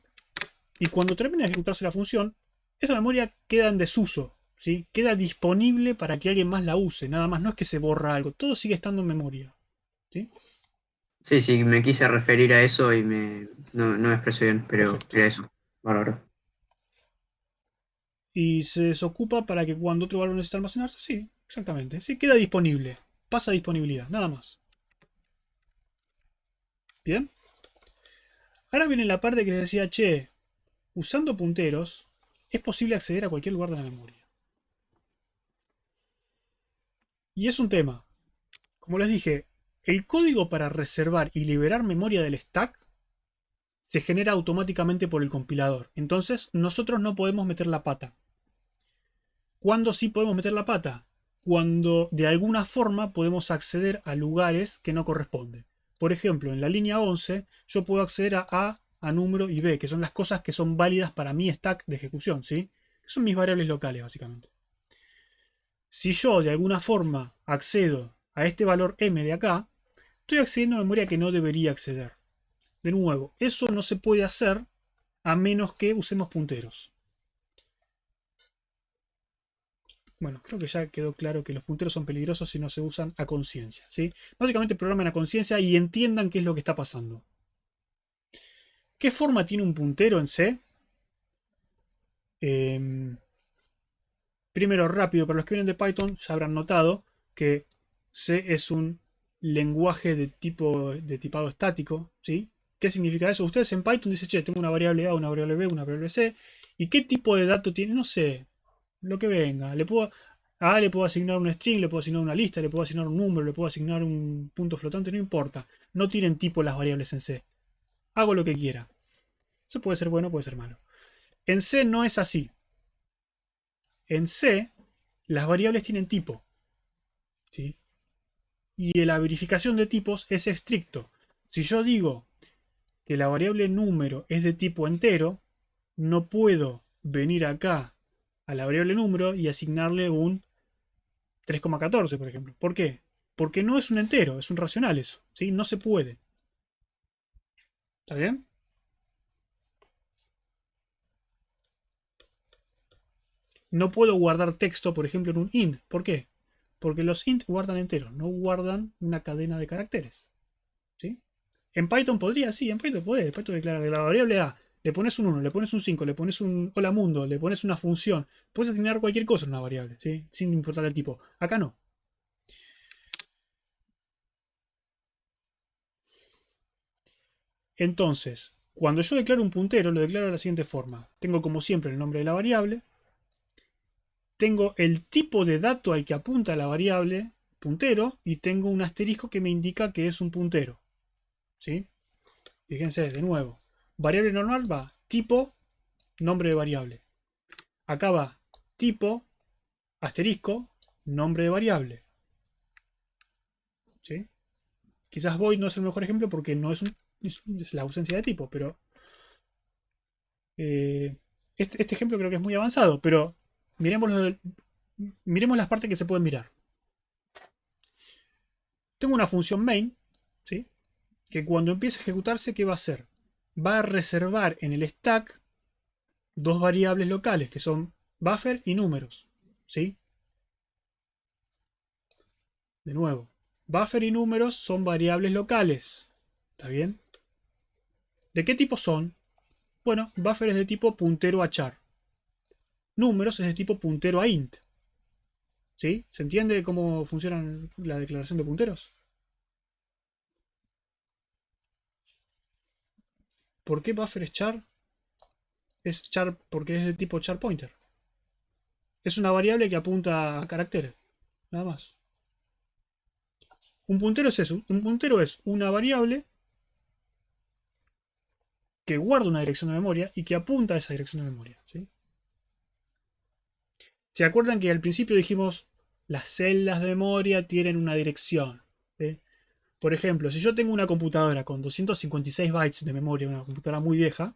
y cuando termine de ejecutarse la función, esa memoria queda en desuso, ¿sí? Queda disponible para que alguien más la use, nada más, no es que se borra algo, todo sigue estando en memoria, ¿sí? Sí, me quise referir a eso y no me expresé bien, pero Perfecto. era eso. Bárbaro. Y se desocupa para que cuando otro valor necesite almacenarse, sí, exactamente, sí, queda disponible, pasa disponibilidad, nada más. Bien. Ahora viene la parte que les decía, che, usando punteros es posible acceder a cualquier lugar de la memoria. Y es un tema. Como les dije, el código para reservar y liberar memoria del stack se genera automáticamente por el compilador. Entonces nosotros no podemos meter la pata. ¿Cuándo sí podemos meter la pata? cuando de alguna forma podemos acceder a lugares que no corresponden. Por ejemplo, en la línea 11 yo puedo acceder a número y B, que son las cosas que son válidas para mi stack de ejecución, ¿sí? Son mis variables locales, básicamente. Si yo de alguna forma accedo a este valor M de acá, estoy accediendo a memoria que no debería acceder. De nuevo, eso no se puede hacer a menos que usemos punteros. Bueno, creo que ya quedó claro que los punteros son peligrosos si no se usan a conciencia, ¿sí? Básicamente programen a conciencia y entiendan qué es lo que está pasando. ¿Qué forma tiene un puntero en C? Primero, rápido, para los que vienen de Python ya habrán notado que C es un lenguaje de tipado estático, ¿sí? ¿Qué significa eso? Ustedes en Python dicen, che, tengo una variable A, una variable B, una variable C, ¿y qué tipo de dato tiene? No sé, lo que venga. A A le puedo asignar un string, le puedo asignar una lista, le puedo asignar un número, le puedo asignar un punto flotante, no importa. No tienen tipo las variables en C. Hago lo que quiera. Eso puede ser bueno, puede ser malo. En C no es así. En C, las variables tienen tipo, ¿sí? Y la verificación de tipos es estricto. Si yo digo que la variable número es de tipo entero, no puedo venir acá a la variable número y asignarle un 3,14, por ejemplo. ¿Por qué? Porque no es un entero, es un racional eso, ¿sí? No se puede. ¿Está bien? No puedo guardar texto, por ejemplo, en un int. ¿Por qué? Porque los int guardan enteros, no guardan una cadena de caracteres. ¿Sí? En Python podría, sí, en Python puede. En Python declara que la variable A, le pones un 1, le pones un 5, le pones un hola mundo, le pones una función. Puedes asignar cualquier cosa en una variable, ¿sí? Sin importar el tipo. Acá no. Entonces, cuando yo declaro un puntero, lo declaro de la siguiente forma. Tengo como siempre el nombre de la variable. Tengo el tipo de dato al que apunta la variable puntero y tengo un asterisco que me indica que es un puntero. ¿Sí? Fíjense, de nuevo. Variable normal va tipo, nombre de variable. Acá va tipo, asterisco, nombre de variable. ¿Sí? Quizás void no es el mejor ejemplo porque no es la ausencia de tipo, pero este ejemplo creo que es muy avanzado, pero miremos las partes que se pueden mirar. Tengo una función main, ¿sí? Que cuando empiece a ejecutarse, ¿qué va a hacer? Va a reservar en el stack dos variables locales, que son buffer y números, ¿sí? De nuevo, buffer y números son variables locales, ¿está bien? ¿De qué tipo son? Bueno, buffer es de tipo puntero a char. Números es de tipo puntero a int. ¿Sí? ¿Se entiende cómo funciona la declaración de punteros? ¿Por qué buffer es char? Es char porque es de tipo char pointer. Es una variable que apunta a caracteres. Nada más. Un puntero es eso. Un puntero es una variable que guarda una dirección de memoria y que apunta a esa dirección de memoria. ¿Sí? ¿Se acuerdan que al principio dijimos las celdas de memoria tienen una dirección? ¿Sí? Por ejemplo, si yo tengo una computadora con 256 bytes de memoria, una computadora muy vieja,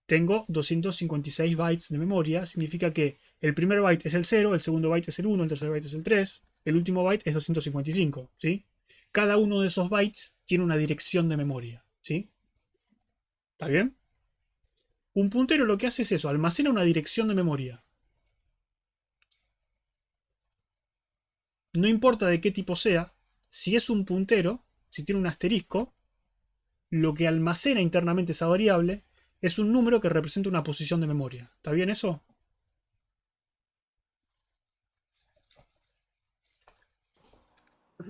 tengo 256 bytes de memoria, significa que el primer byte es el 0, el segundo byte es el 1, el tercer byte es el 3, el último byte es 255, ¿sí? Cada uno de esos bytes tiene una dirección de memoria, ¿sí? ¿Está bien? Un puntero lo que hace es eso, almacena una dirección de memoria. No importa de qué tipo sea, si es un puntero, si tiene un asterisco, lo que almacena internamente esa variable es un número que representa una posición de memoria. ¿Está bien eso?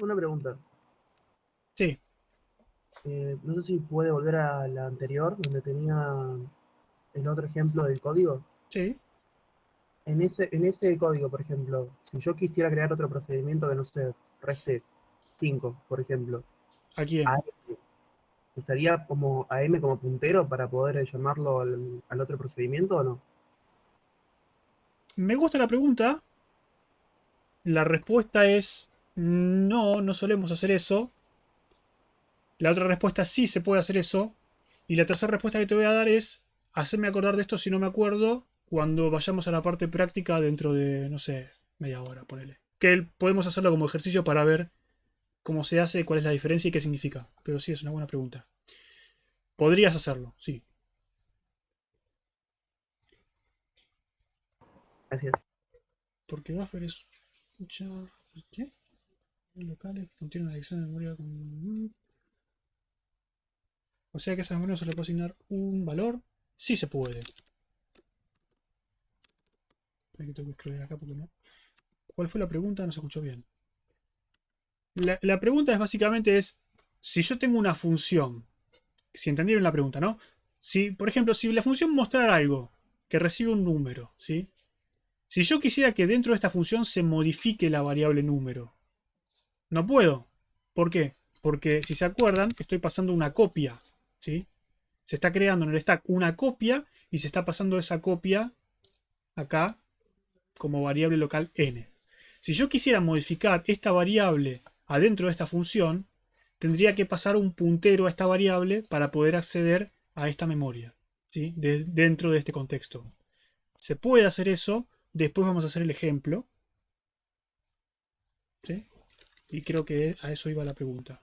Una pregunta. Sí. No sé si puede volver a la anterior, donde tenía el otro ejemplo del código. Sí. En ese código, por ejemplo, si yo quisiera crear otro procedimiento que no sé, reste 5, por ejemplo, ¿A quién? AM, ¿estaría como AM como puntero para poder llamarlo al otro procedimiento o no? Me gusta la pregunta. La respuesta es no, no solemos hacer eso. La otra respuesta sí se puede hacer eso. Y la tercera respuesta que te voy a dar es hacerme acordar de esto si no me acuerdo cuando vayamos a la parte práctica dentro de, no sé, media hora, ponele. Que podemos hacerlo como ejercicio para ver cómo se hace, cuál es la diferencia y qué significa. Pero sí, es una buena pregunta. Podrías hacerlo, sí. Gracias. Porque buffer es... ¿Qué? Locales que contienen una dirección de memoria con... O sea que a esas memorias se le puede asignar un valor. Sí se puede. Espera que tengo que escribir acá porque no. ¿Cuál fue la pregunta? No se escuchó bien. La pregunta es básicamente si yo tengo una función, si entendieron la pregunta, ¿no? Si, por ejemplo, si la función mostrar algo que recibe un número, ¿sí? Si yo quisiera que dentro de esta función se modifique la variable número, no puedo. ¿Por qué? Porque si se acuerdan, estoy pasando una copia, ¿sí? Se está creando en el stack una copia y se está pasando esa copia acá como variable local n. Si yo quisiera modificar esta variable adentro de esta función, tendría que pasar un puntero a esta variable para poder acceder a esta memoria, ¿sí? Dentro de este contexto. Se puede hacer eso, después vamos a hacer el ejemplo, ¿sí? Y creo que a eso iba la pregunta.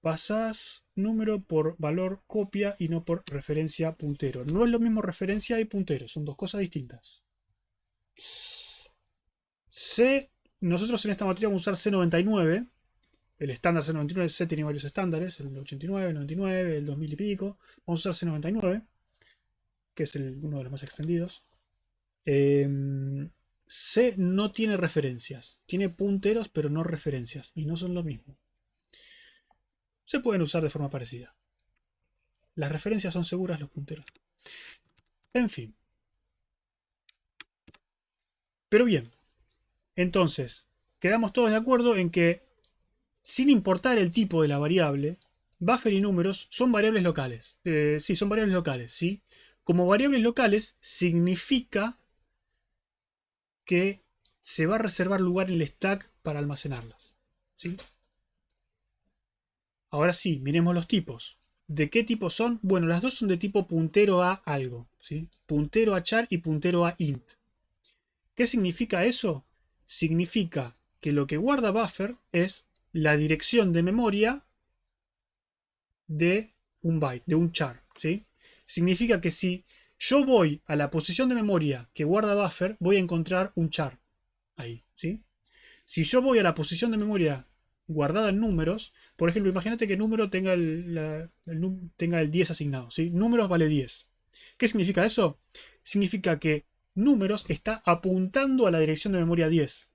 Pasas número por valor copia y no por referencia puntero. No es lo mismo referencia y puntero, son dos cosas distintas. Nosotros en esta materia vamos a usar C99. El estándar C99, C tiene varios estándares, el 89, el 99, el 2000 y pico. Vamos a usar C99, que es uno de los más extendidos. C no tiene referencias, tiene punteros pero no referencias, y no son lo mismo. Se pueden usar de forma parecida. Las referencias son seguras, los punteros. En fin. Pero bien, entonces, quedamos todos de acuerdo en que, sin importar el tipo de la variable, buffer y números son variables locales. Sí, son variables locales, ¿sí? Como variables locales significa que se va a reservar lugar en el stack para almacenarlas, ¿sí? Ahora sí, miremos los tipos. ¿De qué tipo son? Bueno, las dos son de tipo puntero a algo, ¿sí? Puntero a char y puntero a int. ¿Qué significa eso? Significa que lo que guarda buffer es la dirección de memoria de un byte, de un char, ¿sí? Significa que si yo voy a la posición de memoria que guarda buffer, voy a encontrar un char ahí, ¿sí? Si yo voy a la posición de memoria guardada en números, por ejemplo, imagínate que número tenga el 10 asignado, ¿sí? Números vale 10. ¿Qué significa eso? Significa que números está apuntando a la dirección de memoria 10.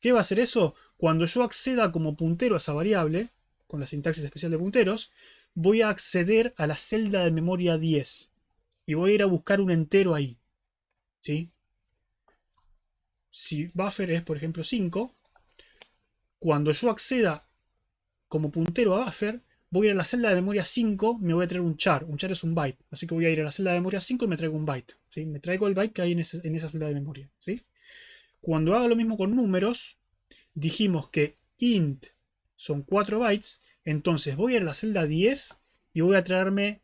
¿Qué va a hacer eso? Cuando yo acceda como puntero a esa variable, con la sintaxis especial de punteros, voy a acceder a la celda de memoria 10. Y voy a ir a buscar un entero ahí, ¿sí? Si buffer es, por ejemplo, 5, cuando yo acceda como puntero a buffer, voy a ir a la celda de memoria 5, me voy a traer un char. Un char es un byte. Así que voy a ir a la celda de memoria 5 y me traigo un byte, ¿sí? Me traigo el byte que hay en esa celda de memoria, ¿sí? Cuando haga lo mismo con números, dijimos que int son 4 bytes, entonces voy a ir a la celda 10 y voy a traerme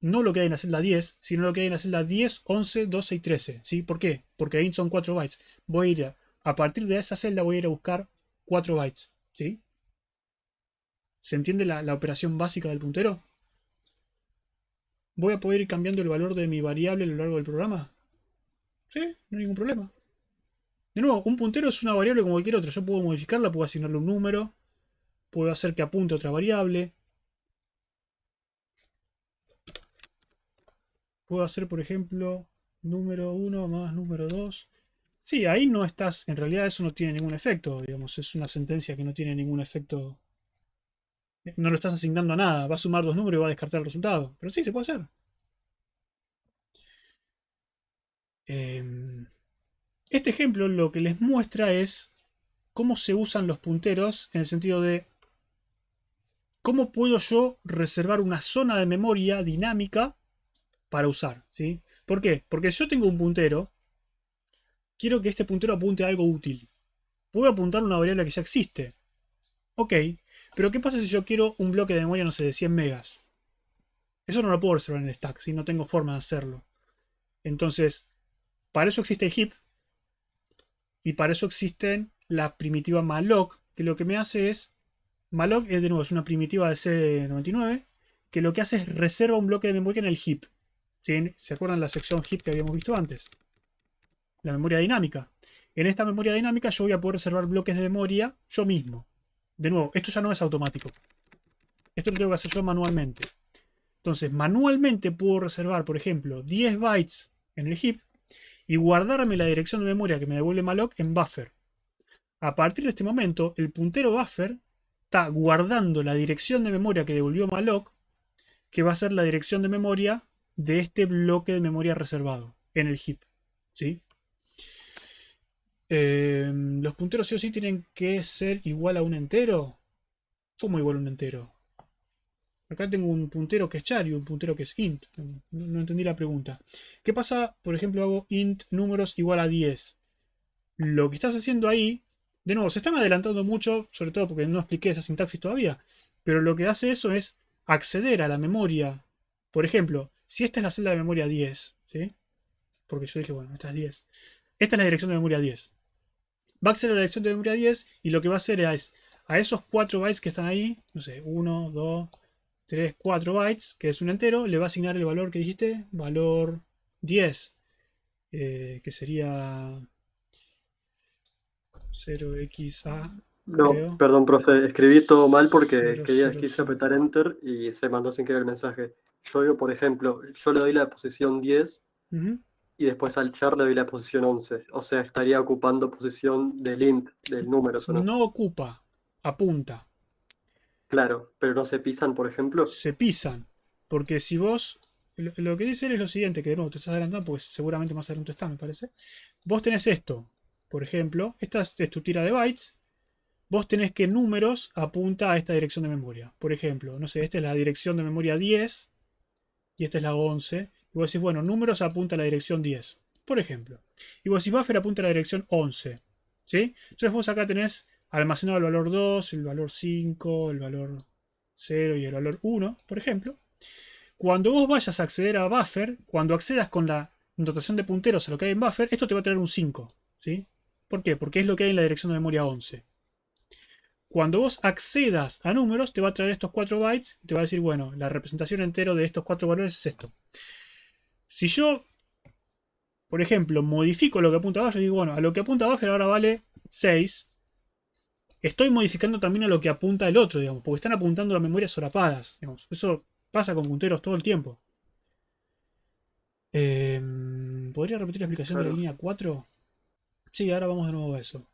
no lo que hay en la celda 10, sino lo que hay en la celda 10, 11, 12 y 13, ¿sí? ¿Por qué? Porque int son 4 bytes. Voy a ir a partir de esa celda voy a ir a buscar 4 bytes, ¿sí? ¿Se entiende la operación básica del puntero? ¿Voy a poder ir cambiando el valor de mi variable a lo largo del programa? Sí, no hay ningún problema. De nuevo, un puntero es una variable como cualquier otra. Yo puedo modificarla, puedo asignarle un número, puedo hacer que apunte a otra variable. Puedo hacer, por ejemplo, número 1 más número 2. Sí, ahí no estás, en realidad eso no tiene ningún efecto, digamos, es una sentencia que no tiene ningún efecto. No lo estás asignando a nada, va a sumar dos números y va a descartar el resultado. Pero sí, se puede hacer. Este ejemplo lo que les muestra es cómo se usan los punteros en el sentido de cómo puedo yo reservar una zona de memoria dinámica para usar, ¿sí? ¿Por qué? Porque si yo tengo un puntero, quiero que este puntero apunte a algo útil. Puedo apuntar a una variable que ya existe. Ok, pero ¿qué pasa si yo quiero un bloque de memoria, no sé, de 100 megas? Eso no lo puedo reservar en el stack, si no tengo forma de hacerlo. Entonces, para eso existe el heap. Y para eso existe la primitiva malloc, que lo que me hace es... Malloc, de nuevo, es una primitiva de C99, que lo que hace es reserva un bloque de memoria en el heap. ¿Sí? ¿Se acuerdan la sección heap que habíamos visto antes? La memoria dinámica. En esta memoria dinámica yo voy a poder reservar bloques de memoria yo mismo. De nuevo, esto ya no es automático. Esto lo tengo que hacer yo manualmente. Entonces, manualmente puedo reservar, por ejemplo, 10 bytes en el heap y guardarme la dirección de memoria que me devuelve malloc en buffer. A partir de este momento, el puntero buffer está guardando la dirección de memoria que devolvió malloc, que va a ser la dirección de memoria de este bloque de memoria reservado en el heap. ¿Sí? Los punteros sí o sí tienen que ser igual a un entero. ¿Cómo igual a un entero? Acá tengo un puntero que es char y un puntero que es int. No entendí la pregunta. ¿Qué pasa? Por ejemplo, hago int números igual a 10. Lo que estás haciendo ahí, de nuevo, se están adelantando mucho, sobre todo porque no expliqué esa sintaxis todavía. Pero lo que hace eso es acceder a la memoria. Por ejemplo, si esta es la celda de memoria 10, ¿sí? Porque yo dije, bueno, esta es 10. Esta es la dirección de memoria 10. Va a acceder a la dirección de memoria 10 y lo que va a hacer es a esos 4 bytes que están ahí, no sé, 1, 2, 3, 4 bytes, que es un entero, le va a asignar el valor que dijiste, valor 10, que sería 0xa. No, creo. perdón, profe, escribí todo mal porque Cero, quería, cero, quise cero. apretar Enter y se mandó sin querer el mensaje. Yo digo, por ejemplo, yo le doy la posición 10 Ujú. y después al char le doy la posición 11. O sea, estaría ocupando posición del int, del número, ¿o no? No ocupa, apunta. Claro, pero no se pisan, por ejemplo. Se pisan. Porque si vos... Lo que dice él es lo siguiente, que de nuevo te estás adelantando porque seguramente más adelante está, me parece. Vos tenés esto, por ejemplo, esta es tu tira de bytes. Vos tenés que números apunta a esta dirección de memoria. Por ejemplo, no sé, esta es la dirección de memoria 10 y esta es la 11. Y vos decís, bueno, números apunta a la dirección 10, por ejemplo. Y vos decís, buffer apunta a la dirección 11. ¿Sí? Entonces vos acá tenés almacenado el valor 2, el valor 5, el valor 0 y el valor 1, por ejemplo. Cuando vos vayas a acceder a buffer, cuando accedas con la notación de punteros a lo que hay en buffer, esto te va a traer un 5. ¿Sí? ¿Por qué? Porque es lo que hay en la dirección de memoria 11. Cuando vos accedas a números, te va a traer estos 4 bytes y te va a decir, bueno, la representación entero de estos 4 valores es esto. Si yo, por ejemplo, modifico lo que apunta a buffer, digo, bueno, a lo que apunta a buffer ahora vale 6. Estoy modificando también a lo que apunta el otro, digamos, porque están apuntando a memorias solapadas. Digamos. Eso pasa con punteros todo el tiempo. ¿Podría repetir la explicación de la Claro. línea 4? Sí, ahora vamos de nuevo a eso.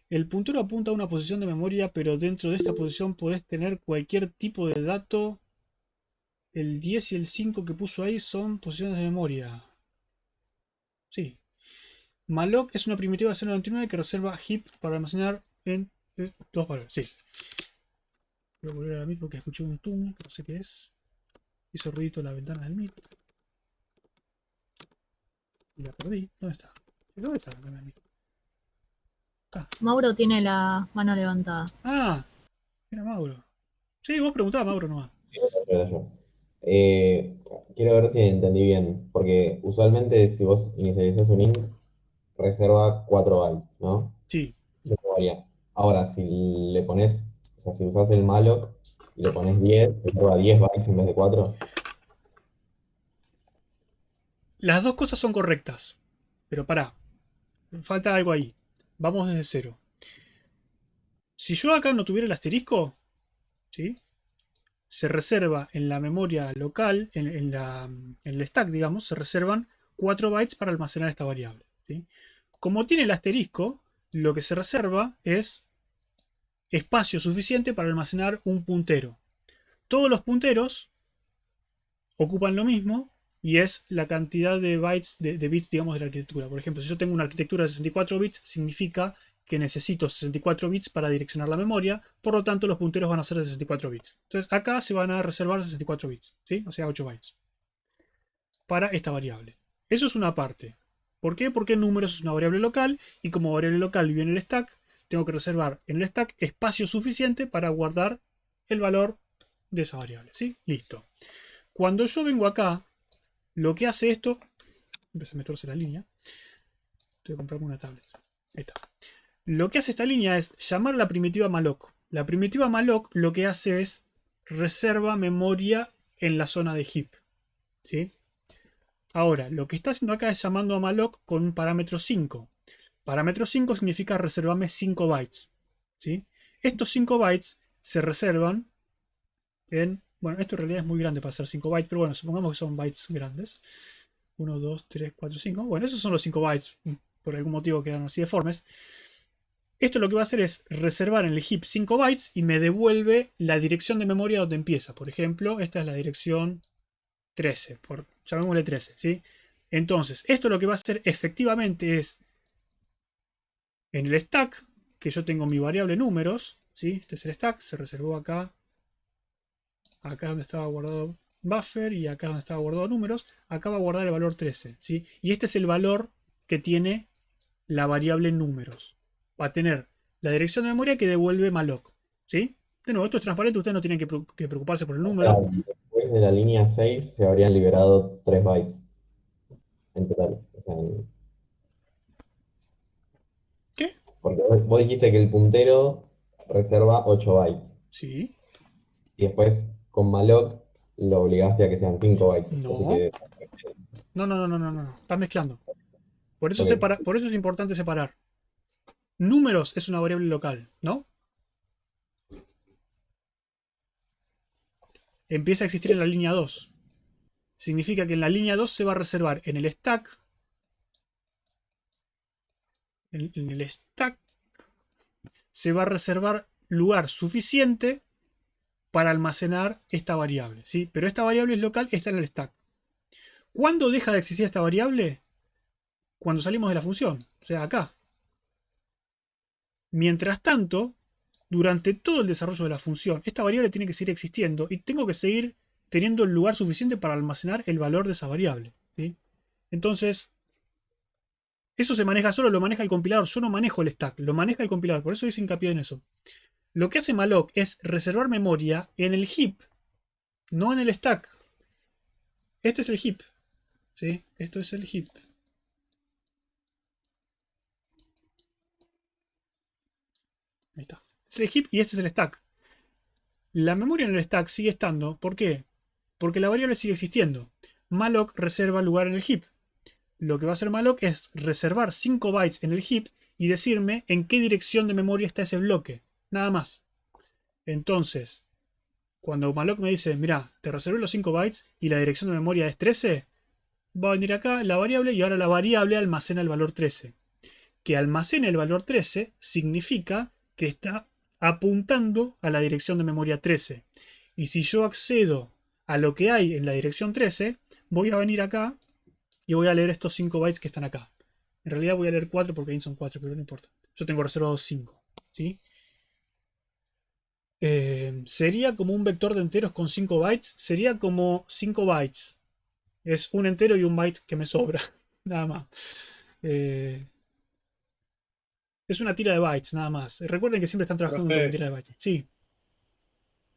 El puntero apunta a una posición de memoria, pero dentro de esta posición podés tener cualquier tipo de dato. El 10 y el 5 que puso ahí son posiciones de memoria. Sí. Malloc es una primitiva de C99 que reserva heap para almacenar en dos valores. Sí. Voy a volver a mí porque escuché un tum, que no sé qué es. Hizo ruidito la ventana del Meet. Y la perdí. ¿Dónde está? ¿Dónde está la ventana del Meet? Mauro tiene la mano levantada. Ah, era Mauro. Sí, vos preguntabas, Mauro, nomás. Era yo. Quiero ver si entendí bien, porque usualmente si vos inicializás un int, reserva 4 bytes, ¿no? Sí. De memoria. Ahora, si le pones, o sea, si usás el malloc y le pones 10, reserva 10 bytes en vez de 4. Las dos cosas son correctas. Pero pará. Falta algo ahí. Vamos desde cero. Si yo acá no tuviera el asterisco, ¿sí? Se reserva en la memoria local, en el stack, digamos, se reservan 4 bytes para almacenar esta variable. ¿Sí? Como tiene el asterisco, lo que se reserva es espacio suficiente para almacenar un puntero. Todos los punteros ocupan lo mismo y es la cantidad de bytes, de bits, digamos, de la arquitectura. Por ejemplo, si yo tengo una arquitectura de 64 bits, significa que necesito 64 bits para direccionar la memoria, por lo tanto los punteros van a ser de 64 bits. Entonces acá se van a reservar 64 bits, ¿sí? O sea, 8 bytes para esta variable. Eso es una parte. ¿Por qué? Porque números es una variable local y como variable local vive en el stack, tengo que reservar en el stack espacio suficiente para guardar el valor de esa variable. ¿Sí? Listo. Cuando yo vengo acá, lo que hace esto... Se me torce la línea. Tengo que comprarme una tablet. Ahí está. Lo que hace esta línea es llamar a la primitiva malloc. La primitiva malloc lo que hace es reserva memoria en la zona de heap. ¿Sí? Ahora, lo que está haciendo acá es llamando a malloc con un parámetro 5. Parámetro 5 significa reservarme 5 bytes. ¿Sí? Estos 5 bytes se reservan en... Bueno, esto en realidad es muy grande para ser 5 bytes, pero bueno, supongamos que son bytes grandes. 1, 2, 3, 4, 5. Bueno, esos son los 5 bytes. Por algún motivo quedan así deformes. Esto lo que va a hacer es reservar en el heap 5 bytes y me devuelve la dirección de memoria donde empieza. Por ejemplo, esta es la dirección 13. Llamémosle 13. ¿Sí? Entonces, esto lo que va a hacer efectivamente es en el stack, que yo tengo mi variable números. ¿Sí? Este es el stack. Se reservó acá. Acá es donde estaba guardado buffer y acá es donde estaba guardado números. Acá va a guardar el valor 13. ¿Sí? Y este es el valor que tiene la variable números. Va a tener la dirección de memoria que devuelve malloc. ¿Sí? De nuevo, esto es transparente, ustedes no tienen que preocuparse por el O número. sea, después de la línea 6 se habrían liberado 3 bytes en total. O sea, ¿Qué? porque vos dijiste que el puntero reserva 8 bytes. Sí. Y después con malloc lo obligaste a que sean 5 bytes. Así No. que, No. Estás mezclando. Por eso, ok. por eso es importante separar. Números es una variable local, ¿no? Empieza a existir en la línea 2. Significa que en la línea 2 se va a reservar en el stack. En el stack se va a reservar lugar suficiente para almacenar esta variable. ¿Sí? Pero esta variable es local, está en el stack. ¿Cuándo deja de existir esta variable? Cuando salimos de la función. O sea, acá. Mientras tanto, durante todo el desarrollo de la función, esta variable tiene que seguir existiendo y tengo que seguir teniendo el lugar suficiente para almacenar el valor de esa variable. ¿Sí? Entonces, eso se maneja solo, lo maneja el compilador. Yo no manejo el stack, lo maneja el compilador. Por eso hice hincapié en eso. Lo que hace malloc es reservar memoria en el heap, no en el stack. Este es el heap. ¿Sí? Esto es el heap. Ahí está. Este es el heap y este es el stack. La memoria en el stack sigue estando. ¿Por qué? Porque la variable sigue existiendo. Malloc reserva lugar en el heap. Lo que va a hacer malloc es reservar 5 bytes en el heap y decirme en qué dirección de memoria está ese bloque. Nada más. Entonces, cuando malloc me dice, mira, te reservé los 5 bytes y la dirección de memoria es 13, va a venir acá la variable y ahora la variable almacena el valor 13. Que almacene el valor 13 significa que está apuntando a la dirección de memoria 13. Y si yo accedo a lo que hay en la dirección 13, voy a venir acá y voy a leer estos 5 bytes que están acá. En realidad voy a leer 4 porque ahí son 4, pero no importa. Yo tengo reservados 5. ¿Sí? Sería como un vector de enteros con 5 bytes. Sería como 5 bytes. Es un entero y un byte que me sobra. Nada más. Es una tira de bytes, nada más. Recuerden que siempre están trabajando con Profe, tira de bytes. Sí.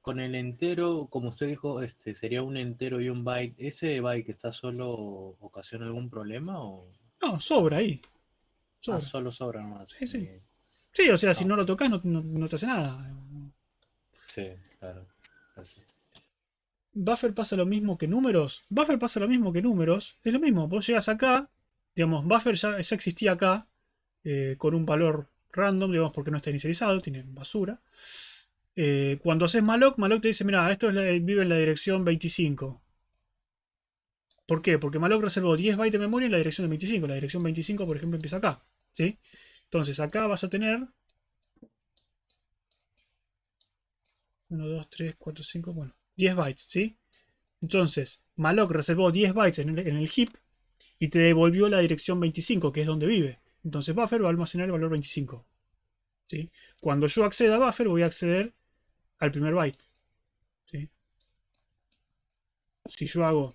con el entero, como usted dijo, sería un entero y un byte. ¿Ese byte que está solo ocasiona algún problema o No, sobra ahí. Sobra. solo sobra nomás? Sí, sí. Sí, o sea, si No, no lo tocas no te hace nada. sí, claro. Gracias. Buffer pasa lo mismo que números. Buffer pasa lo mismo que números. Es lo mismo. Vos llegas acá. Digamos, buffer ya existía acá. Con un valor random, digamos, porque no está inicializado. Tiene basura. Cuando haces malloc, malloc te dice, mira, esto vive en la dirección 25. ¿Por qué? Porque malloc reservó 10 bytes de memoria en la dirección de 25. La dirección 25, por ejemplo, empieza acá. ¿Sí? Entonces acá vas a tener 1, 2, 3, 4, 5, bueno, 10 bytes, ¿sí? Entonces, malloc reservó 10 bytes en el heap y te devolvió la dirección 25, que es donde vive. Entonces buffer va a almacenar el valor 25. ¿Sí? Cuando yo acceda a buffer, voy a acceder al primer byte. ¿Sí? Si yo hago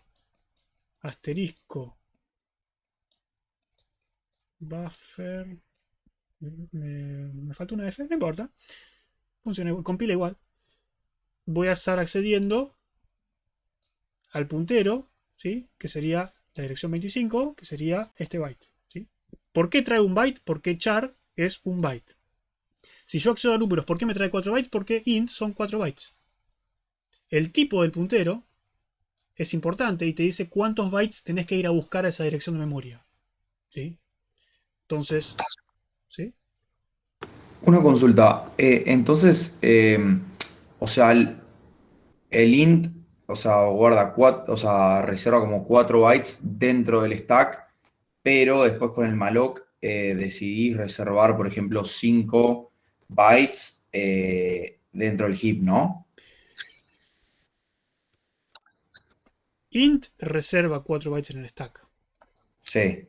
asterisco Buffer. Me falta una F, no importa. Funciona, compila igual. Voy a estar accediendo al puntero, ¿sí? Que sería la dirección 25, que sería este byte. ¿Sí? ¿Por qué trae un byte? Porque char es un byte. Si yo accedo a números, ¿por qué me trae 4 bytes? Porque int son 4 bytes. El tipo del puntero es importante y te dice cuántos bytes tenés que ir a buscar a esa dirección de memoria. ¿Sí? Entonces, ¿sí? Una consulta. Entonces, o sea, el int, o sea, guarda o sea, reserva como 4 bytes dentro del stack, pero después con el malloc decidís reservar, por ejemplo, 5 bytes dentro del heap, ¿no? Int reserva 4 bytes en el stack. Sí.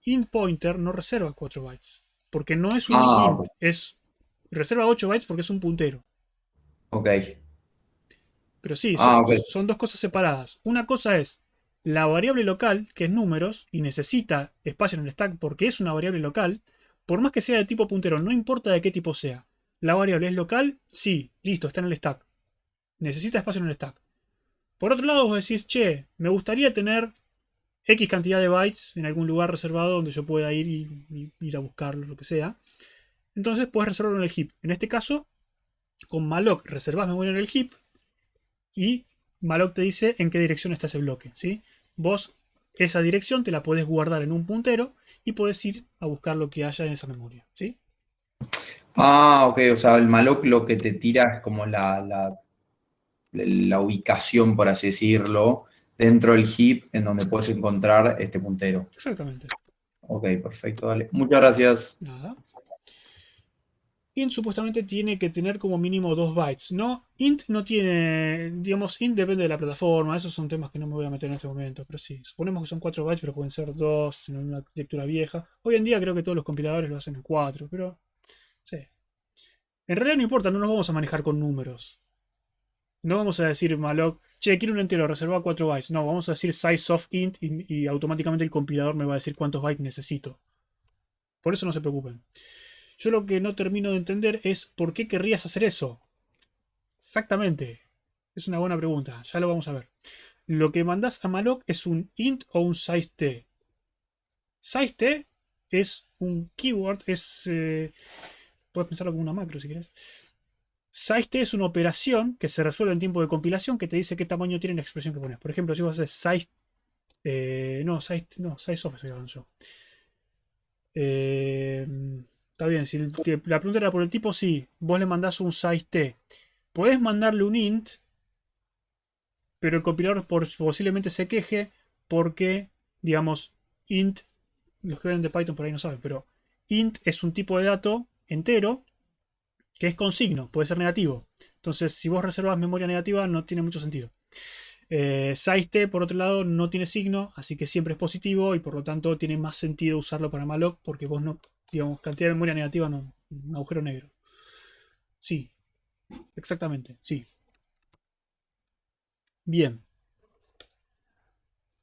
Int pointer no reserva 4 bytes. Porque no es un Ah, int. ok. Reserva 8 bytes porque es un puntero. Ok. Pero sí, Ah, ok. son dos cosas separadas. Una cosa es la variable local, que es números, y necesita espacio en el stack porque es una variable local. Por más que sea de tipo puntero, no importa de qué tipo sea. La variable es local, sí, listo, está en el stack. Necesita espacio en el stack. Por otro lado, vos decís, che, me gustaría tener X cantidad de bytes en algún lugar reservado donde yo pueda ir y ir a buscarlo, lo que sea. Entonces puedes reservarlo en el heap. En este caso, con malloc reservas memoria en el heap y malloc te dice en qué dirección está ese bloque. ¿Sí? Vos esa dirección te la podés guardar en un puntero y podés ir a buscar lo que haya en esa memoria. ¿Sí? Ah, ok. O sea, el malloc lo que te tira es como la ubicación, por así decirlo, dentro del heap en donde puedes encontrar este puntero. Exactamente. Ok, perfecto, dale. Muchas gracias. Nada. Int supuestamente tiene que tener como mínimo 2 bytes. No, int no tiene, digamos, int depende de la plataforma. Esos son temas que no me voy a meter en este momento. Pero sí, suponemos que son 4 bytes, pero pueden ser 2 en una arquitectura vieja. Hoy en día creo que todos los compiladores lo hacen en 4, pero sí. En realidad no importa, no nos vamos a manejar con números. No vamos a decir malloc, che, quiero un entero, reserva 4 bytes. No, vamos a decir size of int y automáticamente el compilador me va a decir cuántos bytes necesito. Por eso no se preocupen. Yo lo que no termino de entender es por qué querrías hacer eso. Exactamente. Es una buena pregunta, ya lo vamos a ver. Lo que mandás a malloc es un int o un size_t. Size_t es un keyword, puedes pensarlo como una macro si quieres. Size_t es una operación que se resuelve en tiempo de compilación que te dice qué tamaño tiene la expresión que pones. Por ejemplo, si vos haces size... size_of estoy hablando yo. Está bien, si la pregunta era por el tipo, sí. Vos le mandás un size_t. Podés mandarle un int, pero el compilador posiblemente se queje porque, digamos, int, los que ven de Python por ahí no saben, pero int es un tipo de dato entero que es con signo, puede ser negativo. Entonces, si vos reservas memoria negativa, no tiene mucho sentido. Size_t, por otro lado, no tiene signo, así que siempre es positivo y por lo tanto tiene más sentido usarlo para malloc porque vos no, digamos, cantidad de memoria negativa no, un agujero negro. Sí, exactamente, sí. Bien.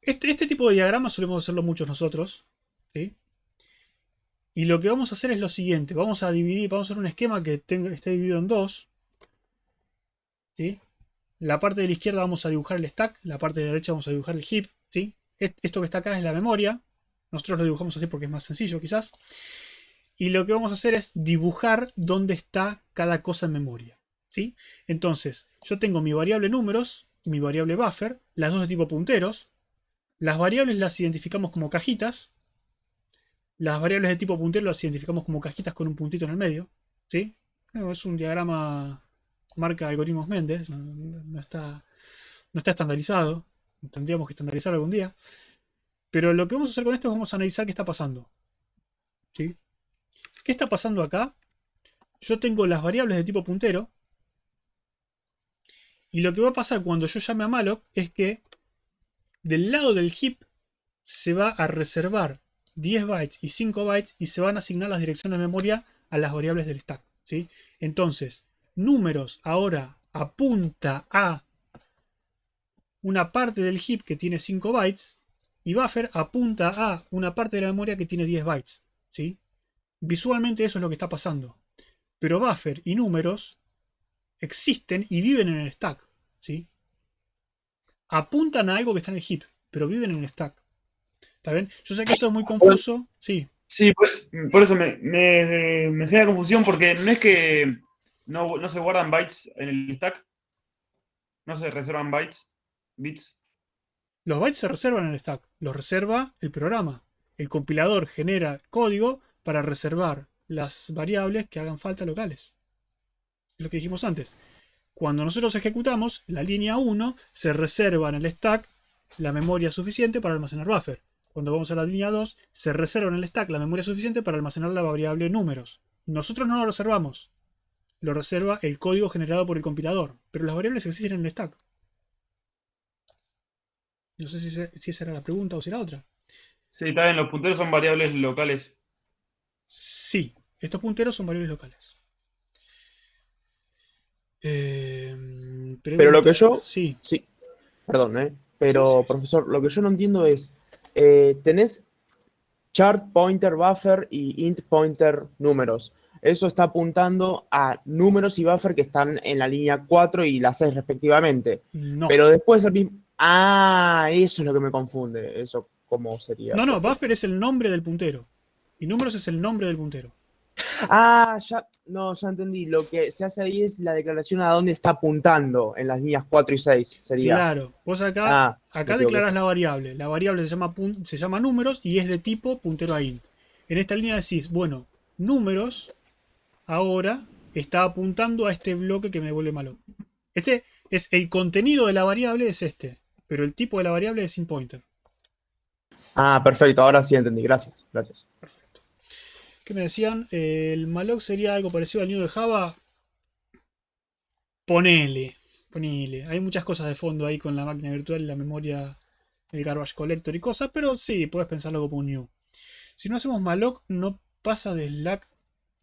Este tipo de diagramas solemos hacerlo muchos nosotros, ¿sí? Y lo que vamos a hacer es lo siguiente. Vamos a dividir, vamos a hacer un esquema que esté dividido en dos. ¿Sí? La parte de la izquierda vamos a dibujar el stack, la parte de la derecha vamos a dibujar el heap. ¿Sí? Esto que está acá es la memoria. Nosotros lo dibujamos así porque es más sencillo quizás. Y lo que vamos a hacer es dibujar dónde está cada cosa en memoria. ¿Sí? Entonces, yo tengo mi variable números, mi variable buffer, las dos de tipo punteros. Las variables las identificamos como cajitas. Las variables de tipo puntero las identificamos como cajitas con un puntito en el medio. ¿Sí? Es un diagrama marca algoritmos Mendes. No está estandarizado. Tendríamos que estandarizarlo algún día. Pero lo que vamos a hacer con esto es vamos a analizar qué está pasando. ¿Sí? ¿Qué está pasando acá? Yo tengo las variables de tipo puntero. Y lo que va a pasar cuando yo llame a malloc es que del lado del heap se va a reservar 10 bytes y 5 bytes y se van a asignar las direcciones de memoria a las variables del stack. ¿Sí? Entonces, números ahora apunta a una parte del heap que tiene 5 bytes y buffer apunta a una parte de la memoria que tiene 10 bytes. ¿sí? Visualmente eso es lo que está pasando. Pero buffer y números existen y viven en el stack, ¿sí? Apuntan a algo que está en el heap, pero viven en el stack. ¿Está bien? Yo sé que esto es muy confuso, sí. Sí, por eso me genera confusión, porque no es que no se guardan bytes en el stack, no se reservan bits. Los bytes se reservan en el stack, los reserva el programa. El compilador genera código para reservar las variables que hagan falta locales. Es lo que dijimos antes. Cuando nosotros ejecutamos, la línea 1 se reserva en el stack la memoria suficiente para almacenar buffer. Cuando vamos a la línea 2, se reserva en el stack la memoria suficiente para almacenar la variable números. Nosotros no lo reservamos. Lo reserva el código generado por el compilador. Pero las variables existen en el stack. No sé si esa era la pregunta o si era otra. Sí, está bien, los punteros son variables locales. Sí, estos punteros son variables locales. Pero lo que yo... Sí. Sí, perdón, pero profesor, lo que yo no entiendo es, tenés chart pointer buffer y int pointer números. Eso está apuntando a números y buffer que están en la línea 4 y la 6 respectivamente. No. Pero después el mismo... Ah, eso es lo que me confunde. Eso, ¿cómo sería? No, buffer es el nombre del puntero. Y números es el nombre del puntero. Ah, ya entendí. Lo que se hace ahí es la declaración a dónde está apuntando en las líneas 4 y 6. Sería. Claro, vos acá me declarás la variable. La variable se llama números y es de tipo puntero a int. En esta línea decís, bueno, números ahora está apuntando a este bloque que me vuelve malo. Este es el contenido de la variable, es este. Pero el tipo de la variable es int pointer. Ah, perfecto. Ahora sí entendí. Gracias. Perfecto. ¿Qué me decían? ¿El malloc sería algo parecido al nido de Java? Ponele. Hay muchas cosas de fondo ahí con la máquina virtual y la memoria, el garbage collector y cosas, pero sí, puedes pensarlo como un new. Si no hacemos malloc, no pasa de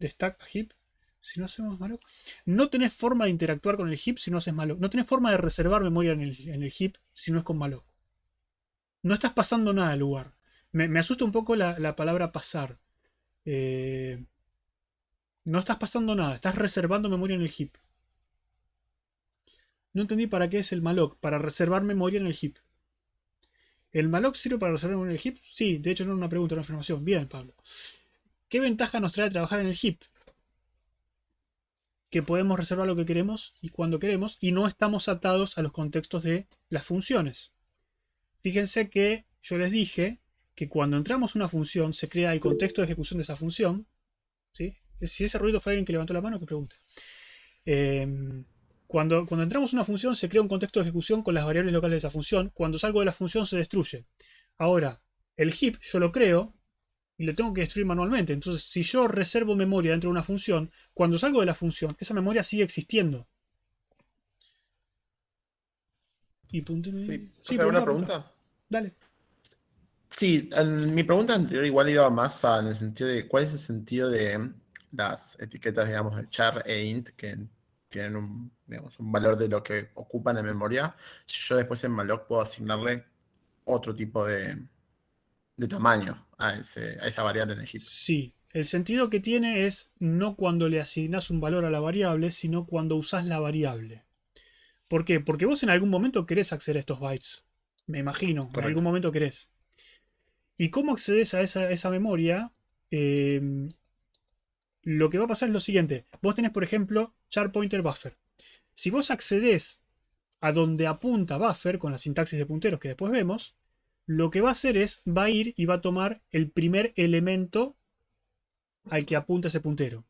stack a heap. Si no hacemos malloc, no tenés forma de interactuar con el heap si no haces malloc. No tenés forma de reservar memoria en el heap si no es con malloc. No estás pasando nada al lugar. Me asusta un poco la palabra pasar. No estás pasando nada, estás reservando memoria en el heap. No entendí para qué es el malloc, para reservar memoria en el heap. ¿El malloc sirve para reservar memoria en el heap? Sí, de hecho no era una pregunta, era una afirmación. Bien, Pablo. ¿Qué ventaja nos trae trabajar en el heap? Que podemos reservar lo que queremos y cuando queremos y no estamos atados a los contextos de las funciones. Fíjense que yo les dije que cuando entramos a una función se crea el contexto de ejecución de esa función. ¿Sí? Si ese ruido fue alguien que levantó la mano, que pregunte. Cuando entramos a una función se crea un contexto de ejecución con las variables locales de esa función. Cuando salgo de la función se destruye. Ahora, el heap yo lo creo y lo tengo que destruir manualmente. Entonces, si yo reservo memoria dentro de una función, cuando salgo de la función, esa memoria sigue existiendo. Y Sí, ¿alguna pregunta? Dale. Sí, mi pregunta anterior igual iba más en el sentido de cuál es el sentido de las etiquetas, digamos, de char e int, que tienen un valor de lo que ocupan en memoria. Si yo después en malloc puedo asignarle otro tipo de tamaño a esa variable en el heap. Sí, el sentido que tiene es no cuando le asignas un valor a la variable, sino cuando usás la variable. ¿Por qué? Porque vos en algún momento querés acceder a estos bytes. Me imagino, Correcto. En algún momento querés. ¿Y cómo accedes a esa memoria? Lo que va a pasar es lo siguiente. Vos tenés, por ejemplo, char pointer buffer. Si vos accedés a donde apunta buffer, con la sintaxis de punteros que después vemos, lo que va a hacer es, va a ir y va a tomar el primer elemento al que apunta ese puntero.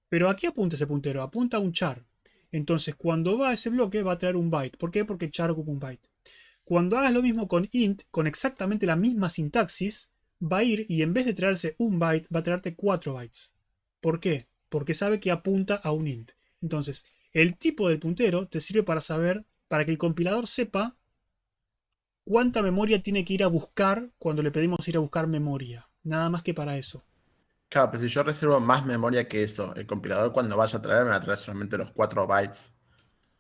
Pero ¿a qué apunta ese puntero? Apunta a un char. Entonces, cuando va a ese bloque, va a traer un byte. ¿Por qué? Porque char ocupa un byte. Cuando hagas lo mismo con int, con exactamente la misma sintaxis, va a ir y en vez de traerse un byte, va a traerte 4 bytes. ¿Por qué? Porque sabe que apunta a un int. Entonces, el tipo del puntero te sirve para saber, para que el compilador sepa cuánta memoria tiene que ir a buscar cuando le pedimos ir a buscar memoria. Nada más que para eso. Claro, pero si yo reservo más memoria que eso, el compilador cuando vaya a traer me va a traer solamente los 4 bytes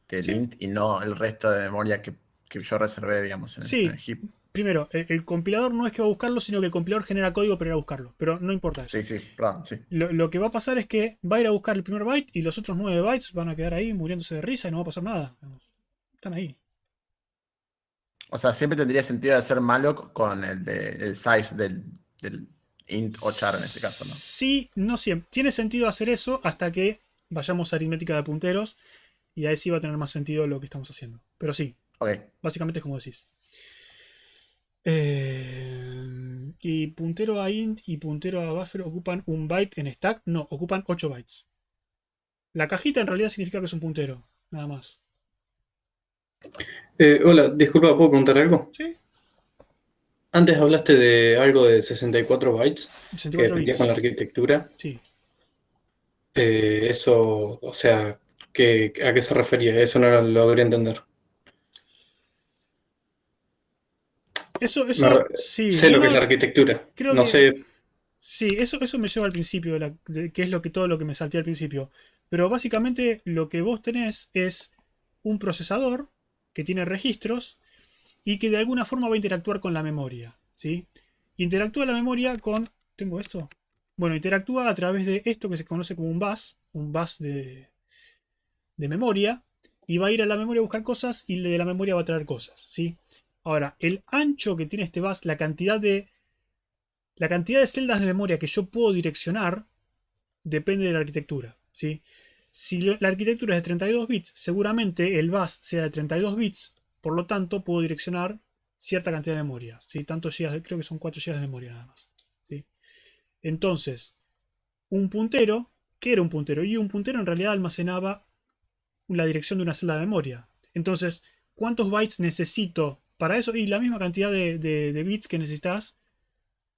del int y no el resto de memoria que yo reservé, digamos, en el heap. primero, el compilador no es que va a buscarlo, sino que el compilador genera código para ir a buscarlo. Pero no importa eso. Sí, perdón, sí. Lo que va a pasar es que va a ir a buscar el primer byte y los otros 9 bytes van a quedar ahí muriéndose de risa y no va a pasar nada. Están ahí. O sea, siempre tendría sentido hacer malloc con el size del int o char en este caso, ¿no? Sí, no siempre. Tiene sentido hacer eso hasta que vayamos a aritmética de punteros y ahí sí va a tener más sentido lo que estamos haciendo. Pero sí, básicamente es como decís. Y puntero a int y puntero a buffer ocupan un byte en stack. No, ocupan 8 bytes. La cajita en realidad significa que es un puntero, nada más. Hola, disculpa, ¿puedo preguntar algo? Sí. Antes hablaste de algo de 64 bytes 64 que dependía bits. con la arquitectura. Sí. Eso, o sea, ¿a qué se refería? Eso no lo logré entender. Eso, sí. Sé lo que es la arquitectura. Creo No que, sé. sí, eso me lleva al principio, que es todo lo que me salté al principio. Pero básicamente lo que vos tenés es un procesador que tiene registros y que de alguna forma va a interactuar con la memoria, ¿sí? Interactúa la memoria con... ¿Tengo esto? Bueno, interactúa a través de esto que se conoce como un bus de memoria, y va a ir a la memoria a buscar cosas y de la memoria va a traer cosas, ¿sí? Ahora, el ancho que tiene este bus, la cantidad de celdas de memoria que yo puedo direccionar, depende de la arquitectura, ¿sí? Si la arquitectura es de 32 bits, seguramente el bus sea de 32 bits, por lo tanto puedo direccionar cierta cantidad de memoria, ¿sí? Tantos gigas, creo que son 4 gigas de memoria nada más, ¿sí? Entonces, un puntero, ¿qué era un puntero? Y un puntero en realidad almacenaba la dirección de una celda de memoria. Entonces, ¿cuántos bytes necesito para eso? Y la misma cantidad de bits que necesitas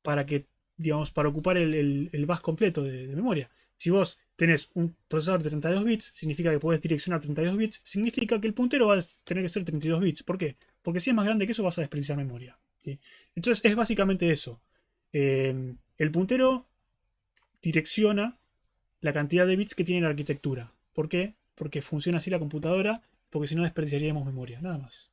para que, digamos, para ocupar el bus completo de memoria. Si vos tenés un procesador de 32 bits, significa que podés direccionar 32 bits, significa que el puntero va a tener que ser 32 bits. ¿Por qué? Porque si es más grande que eso vas a desperdiciar memoria, ¿sí? Entonces es básicamente eso. El puntero direcciona la cantidad de bits que tiene la arquitectura. ¿Por qué? Porque funciona así la computadora, porque si no desperdiciaríamos memoria, nada más.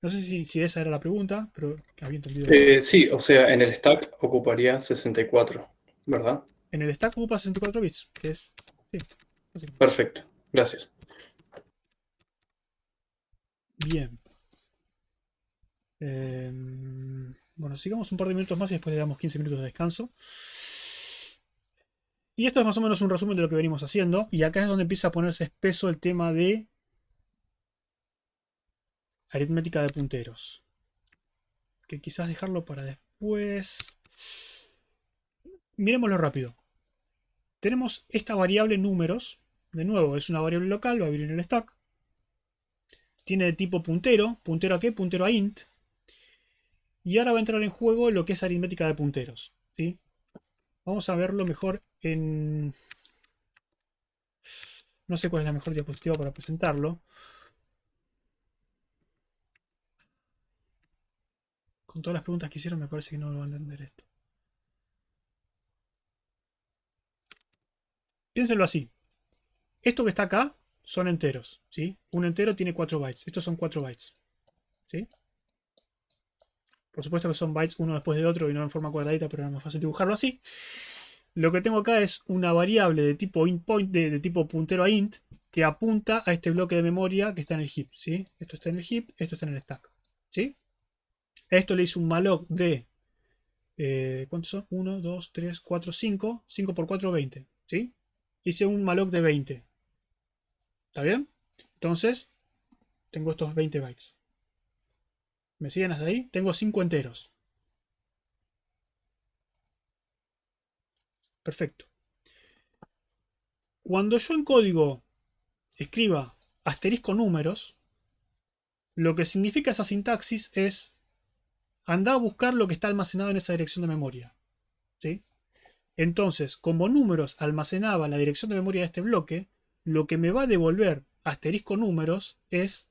No sé si esa era la pregunta, pero que había entendido eso. Sí, o sea, en el stack ocuparía 64, ¿verdad? En el stack ocupa 64 bits, que es... Sí, perfecto, gracias. Bien. Bueno, sigamos un par de minutos más y después le damos 15 minutos de descanso. Y esto es más o menos un resumen de lo que venimos haciendo. Y acá es donde empieza a ponerse espeso el tema de aritmética de punteros. Que quizás dejarlo para después. Miremoslo rápido. Tenemos esta variable números. De nuevo, es una variable local, va a venir en el stack. Tiene de tipo puntero. ¿Puntero a qué? Puntero a int. Y ahora va a entrar en juego lo que es aritmética de punteros, ¿sí? Vamos a verlo mejor en... No sé cuál es la mejor diapositiva para presentarlo. Con todas las preguntas que hicieron me parece que no lo van a entender esto. Piénsenlo así. Esto que está acá son enteros, ¿sí? Un entero tiene 4 bytes. Estos son 4 bytes, ¿sí? Por supuesto que son bytes uno después del otro y no en forma cuadradita, pero es más fácil dibujarlo así. Lo que tengo acá es una variable de tipo intPoint, de tipo puntero a int, que apunta a este bloque de memoria que está en el heap, ¿sí? Esto está en el heap, esto está en el stack, ¿sí? A esto le hice un malloc de... ¿cuántos son? 1, 2, 3, 4, 5. 5 por 4, 20, ¿sí? Hice un malloc de 20. ¿Está bien? Entonces, tengo estos 20 bytes. ¿Me siguen hasta ahí? Tengo 5 enteros. Perfecto. Cuando yo en código escriba asterisco números, lo que significa esa sintaxis es anda a buscar lo que está almacenado en esa dirección de memoria, ¿sí? Entonces, como números almacenaba la dirección de memoria de este bloque, lo que me va a devolver asterisco números es,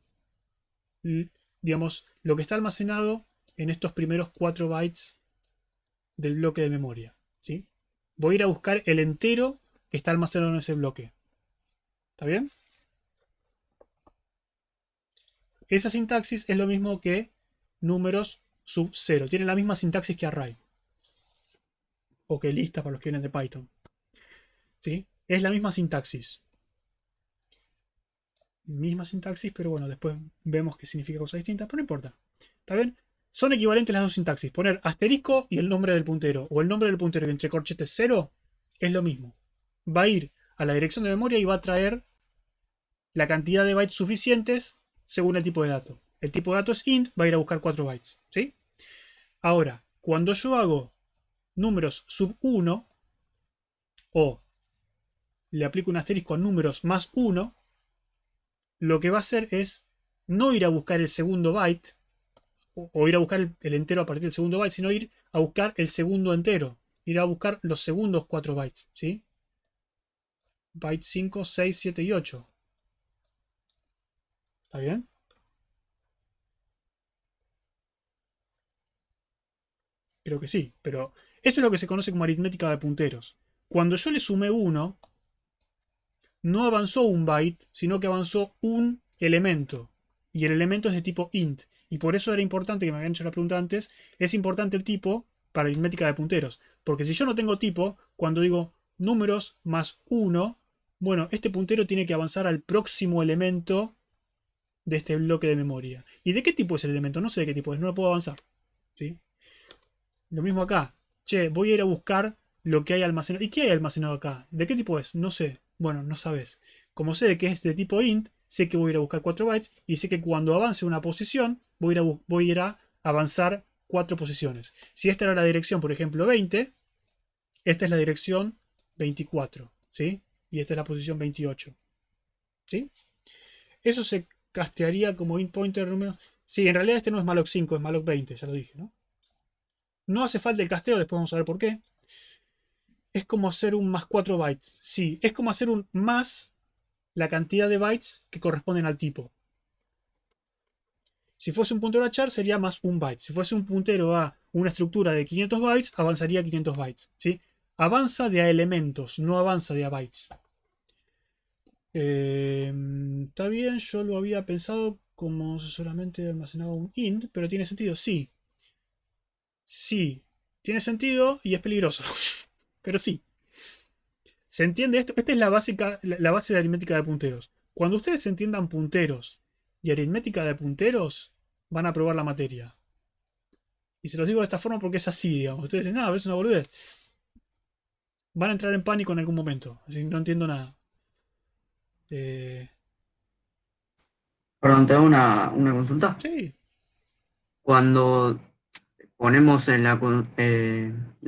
digamos, lo que está almacenado en estos primeros 4 bytes del bloque de memoria, ¿sí? Voy a ir a buscar el entero que está almacenado en ese bloque. ¿Está bien? Esa sintaxis es lo mismo que números sub 0. Tiene la misma sintaxis que array. O que lista para los que vienen de Python. ¿Sí? Es la misma sintaxis. Misma sintaxis, pero bueno, después vemos que significa cosas distintas, pero no importa. ¿Está bien? Son equivalentes las dos sintaxis. Poner asterisco y el nombre del puntero. O el nombre del puntero y entre corchetes 0 es lo mismo. Va a ir a la dirección de memoria y va a traer la cantidad de bytes suficientes según el tipo de dato. El tipo de dato es int, va a ir a buscar 4 bytes. ¿Sí? Ahora, cuando yo hago números sub 1 o le aplico un asterisco a números más 1, lo que va a hacer es no ir a buscar el segundo byte o ir a buscar el entero a partir del segundo byte, sino ir a buscar el segundo entero. Ir a buscar los segundos 4 bytes. ¿Sí? Byte 5, 6, 7 y 8. ¿Está bien? Creo que sí, pero esto es lo que se conoce como aritmética de punteros. Cuando yo le sumé 1, no avanzó un byte, sino que avanzó un elemento. Y el elemento es de tipo int. Y por eso era importante, que me habían hecho la pregunta antes, es importante el tipo para aritmética de punteros. Porque si yo no tengo tipo, cuando digo números más 1, bueno, este puntero tiene que avanzar al próximo elemento de este bloque de memoria. ¿Y de qué tipo es el elemento? No sé de qué tipo es, no lo puedo avanzar. ¿Sí? Lo mismo acá. Che, voy a ir a buscar lo que hay almacenado. ¿Y qué hay almacenado acá? ¿De qué tipo es? No sé. Bueno, no sabes. Como sé que es de tipo int, sé que voy a ir a buscar 4 bytes y sé que cuando avance una posición, voy a ir a avanzar 4 posiciones. Si esta era la dirección, por ejemplo, 20, esta es la dirección 24. ¿Sí? Y esta es la posición 28. ¿Sí? Eso se castearía como int pointer número. Sí, en realidad este no es malloc 5, es malloc 20, ya lo dije, ¿no? No hace falta el casteo, después vamos a ver por qué. Es como hacer un más 4 bytes. Sí, es como hacer un más la cantidad de bytes que corresponden al tipo. Si fuese un puntero a char sería más un byte. Si fuese un puntero a una estructura de 500 bytes, avanzaría 500 bytes. ¿Sí? Avanza de a elementos, no avanza de a bytes. Está bien, yo lo había pensado como solamente almacenaba un int, pero tiene sentido, sí. Sí, tiene sentido y es peligroso. Pero sí. ¿Se entiende esto? Esta es la base de aritmética de punteros. Cuando ustedes entiendan punteros y aritmética de punteros, van a probar la materia. Y se los digo de esta forma porque es así, digamos. Ustedes dicen, nada, es una boludez. Van a entrar en pánico en algún momento. Así que no entiendo nada. Perdón, te hago una consulta. Sí. Cuando ponemos en la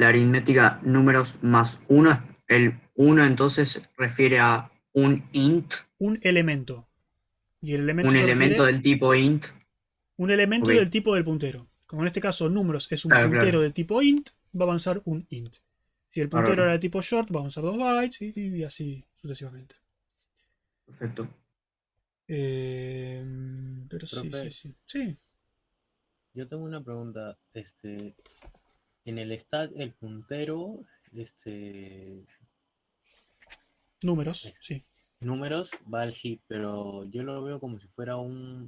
aritmética números más 1, el 1 entonces refiere a un int. Un elemento. Y el elemento Un se elemento refiere del tipo int. un elemento Ok. del tipo del puntero. Como en este caso números es un Claro, puntero claro. de tipo int, va a avanzar un int. Si el puntero Bárbaro. era de tipo short, va a avanzar 2 bytes y así sucesivamente. Perfecto. Pero sí, Profe, sí. yo tengo una pregunta. En el stack, el puntero, Números, sí. números va al heap, pero yo lo veo como si fuera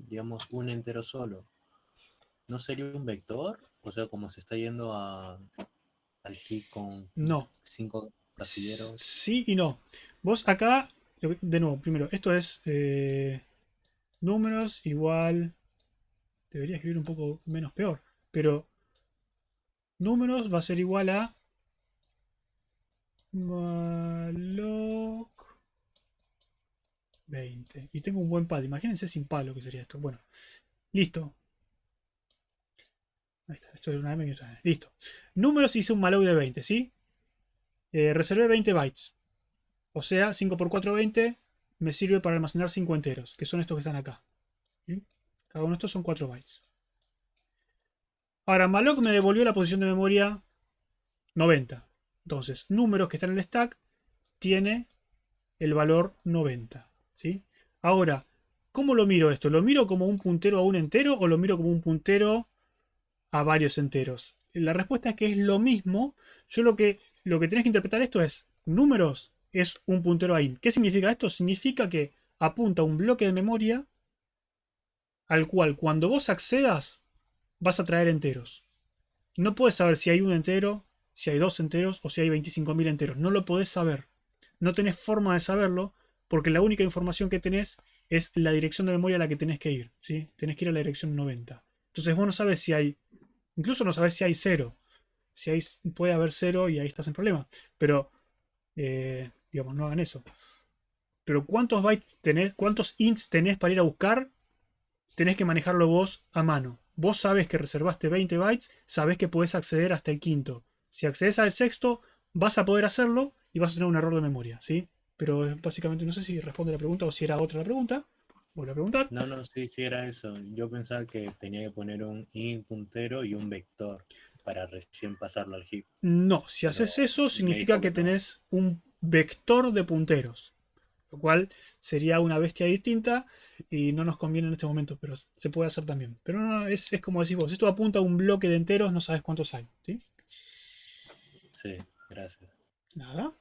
digamos, un entero solo. ¿No sería un vector? O sea, como se está yendo al heap con No. 5 casilleros. Sí y no. Vos acá, de nuevo, primero, esto es números igual. Debería escribir un poco menos peor. Pero números va a ser igual a malloc 20. Y tengo un buen pad. Imagínense sin pad lo que sería esto. Bueno, listo. Ahí está. Esto es una M y otra M. Listo. Números hice un malloc de 20, ¿sí? Reservé 20 bytes. O sea, 5 por 4, 20. Me sirve para almacenar 5 enteros, que son estos que están acá. ¿Sí? Cada uno de estos son 4 bytes. Ahora, malloc me devolvió la posición de memoria 90. Entonces, números que están en el stack tiene el valor 90. ¿Sí? Ahora, ¿cómo lo miro esto? ¿Lo miro como un puntero a un entero o lo miro como un puntero a varios enteros? La respuesta es que es lo mismo. Yo lo que tenés que interpretar esto es, números es un puntero a int. ¿Qué significa esto? Significa que apunta a un bloque de memoria al cual cuando vos accedas vas a traer enteros. No puedes saber si hay un entero, si hay 2 enteros o si hay 25.000 enteros. No lo podés saber. No tenés forma de saberlo porque la única información que tenés es la dirección de memoria a la que tenés que ir. ¿Sí? Tenés que ir a la dirección 90. Entonces vos no sabés si hay... Incluso no sabés si hay 0. Si hay, puede haber 0 y ahí estás en problema. Pero, digamos, no hagan eso. Pero ¿cuántos bytes tenés? ¿Cuántos ints tenés para ir a buscar? Tenés que manejarlo vos a mano. Vos sabés que reservaste 20 bytes, sabés que podés acceder hasta el quinto. Si accedes al sexto, vas a poder hacerlo y vas a tener un error de memoria, ¿sí? Pero básicamente no sé si responde la pregunta o si era otra la pregunta. Vuelvo a preguntar. No, sí era eso. Yo pensaba que tenía que poner un int puntero y un vector para recién pasarlo al heap. No, si haces eso, significa que tenés un vector de punteros. Lo cual sería una bestia distinta y no nos conviene en este momento, pero se puede hacer también. Pero no, es como decís vos, esto apunta a un bloque de enteros, no sabes cuántos hay, ¿sí? Sí, gracias. Nada.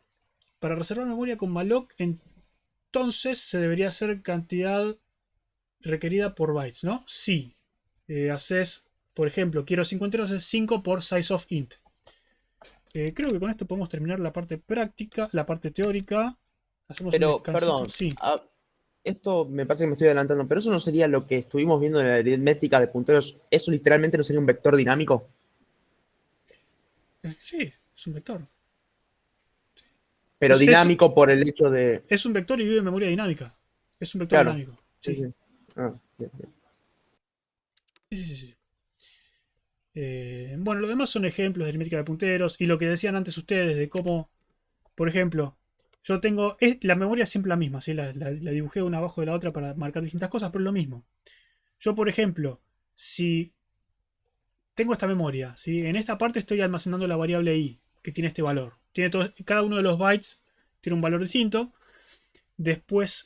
Para reservar memoria con malloc, entonces se debería hacer cantidad requerida por bytes, ¿no? Sí. Haces, por ejemplo, quiero 5 enteros, es 5 por size of int. Creo que con esto podemos terminar la parte práctica, la parte teórica. Hacemos un Pero, descansito. perdón, Sí. esto me parece que me estoy adelantando, pero eso no sería lo que estuvimos viendo en la aritmética de punteros. ¿Eso literalmente no sería un vector dinámico? Sí, es un vector. Pero dinámico por el hecho de... Es un vector y vive en memoria dinámica. Es un vector Claro. dinámico. Sí. Sí. Ah, bien. Sí. Bueno, lo demás son ejemplos de aritmética de punteros y lo que decían antes ustedes de cómo, por ejemplo, yo tengo... la memoria es siempre la misma, ¿sí? La dibujé una abajo de la otra para marcar distintas cosas, pero es lo mismo. Yo, por ejemplo, si tengo esta memoria, ¿sí? En esta parte estoy almacenando la variable i, que tiene este valor. Cada uno de los bytes tiene un valor distinto. Después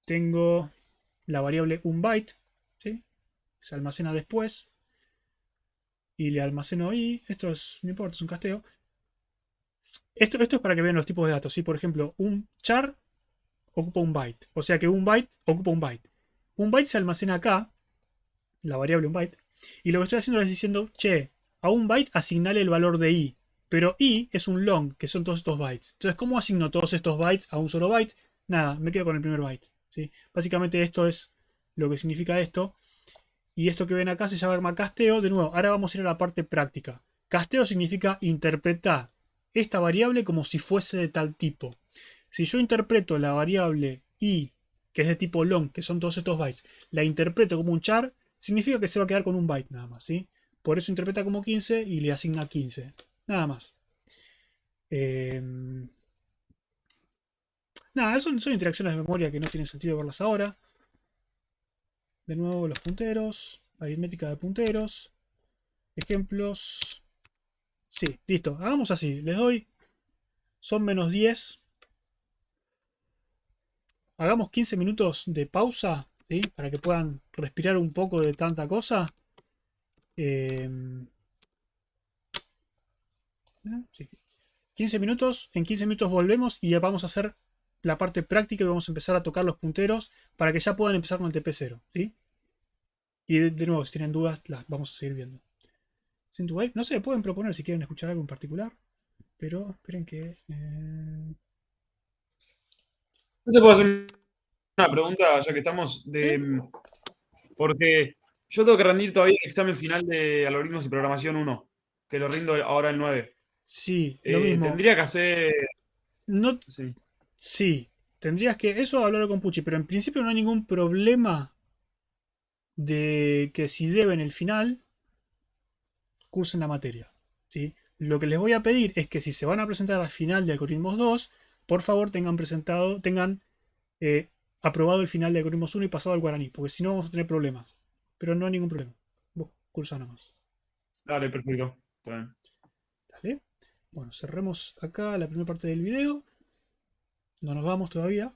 tengo la variable un byte, ¿sí? Se almacena después. Y le almaceno i. Esto es, no importa, es un casteo. Esto es para que vean los tipos de datos, ¿sí? Por ejemplo, un char ocupa un byte. O sea que un byte ocupa un byte. Un byte se almacena acá, la variable un byte. Y lo que estoy haciendo es diciendo, che, a un byte asignale el valor de i. Pero i es un long, que son todos estos bytes. Entonces, ¿cómo asigno todos estos bytes a un solo byte? Nada, me quedo con el primer byte, ¿sí? Básicamente esto es lo que significa esto. Y esto que ven acá se llama casteo. De nuevo, ahora vamos a ir a la parte práctica. Casteo significa interpretar esta variable como si fuese de tal tipo. Si yo interpreto la variable i, que es de tipo long, que son todos estos bytes, la interpreto como un char, significa que se va a quedar con un byte nada más, ¿sí? Por eso interpreta como 15 y le asigna 15. Nada más. Nada, son interacciones de memoria que no tienen sentido verlas ahora. De nuevo los punteros, aritmética de punteros, ejemplos. Sí, listo. Hagamos así. Les doy, son menos 10. Hagamos 15 minutos de pausa, ¿sí? Para que puedan respirar un poco de tanta cosa. Sí. 15 minutos, en 15 minutos volvemos y ya vamos a hacer la parte práctica y vamos a empezar a tocar los punteros para que ya puedan empezar con el TP0, ¿sí? Y de nuevo, si tienen dudas, las vamos a seguir viendo. No sé, pueden proponer si quieren escuchar algo en particular, pero esperen que... ¿No te puedo hacer una pregunta, ya que estamos? Porque yo tengo que rendir todavía el examen final de algoritmos y programación 1, que lo rindo ahora el 9. Sí, lo mismo. Tendría que hacer... No, Sí. sí, tendrías que... Eso hablarlo con Pucci, pero en principio no hay ningún problema de que si deben el final, cursen la materia, ¿sí? Lo que les voy a pedir es que si se van a presentar al final de Algoritmos 2, por favor tengan aprobado el final de Algoritmos 1 y pasado al guaraní, porque si no vamos a tener problemas. Pero no hay ningún problema. Vos cursa nomás. Dale, perfecto. Está bien. Dale. Bueno, cerremos acá la primera parte del video. No nos vamos todavía.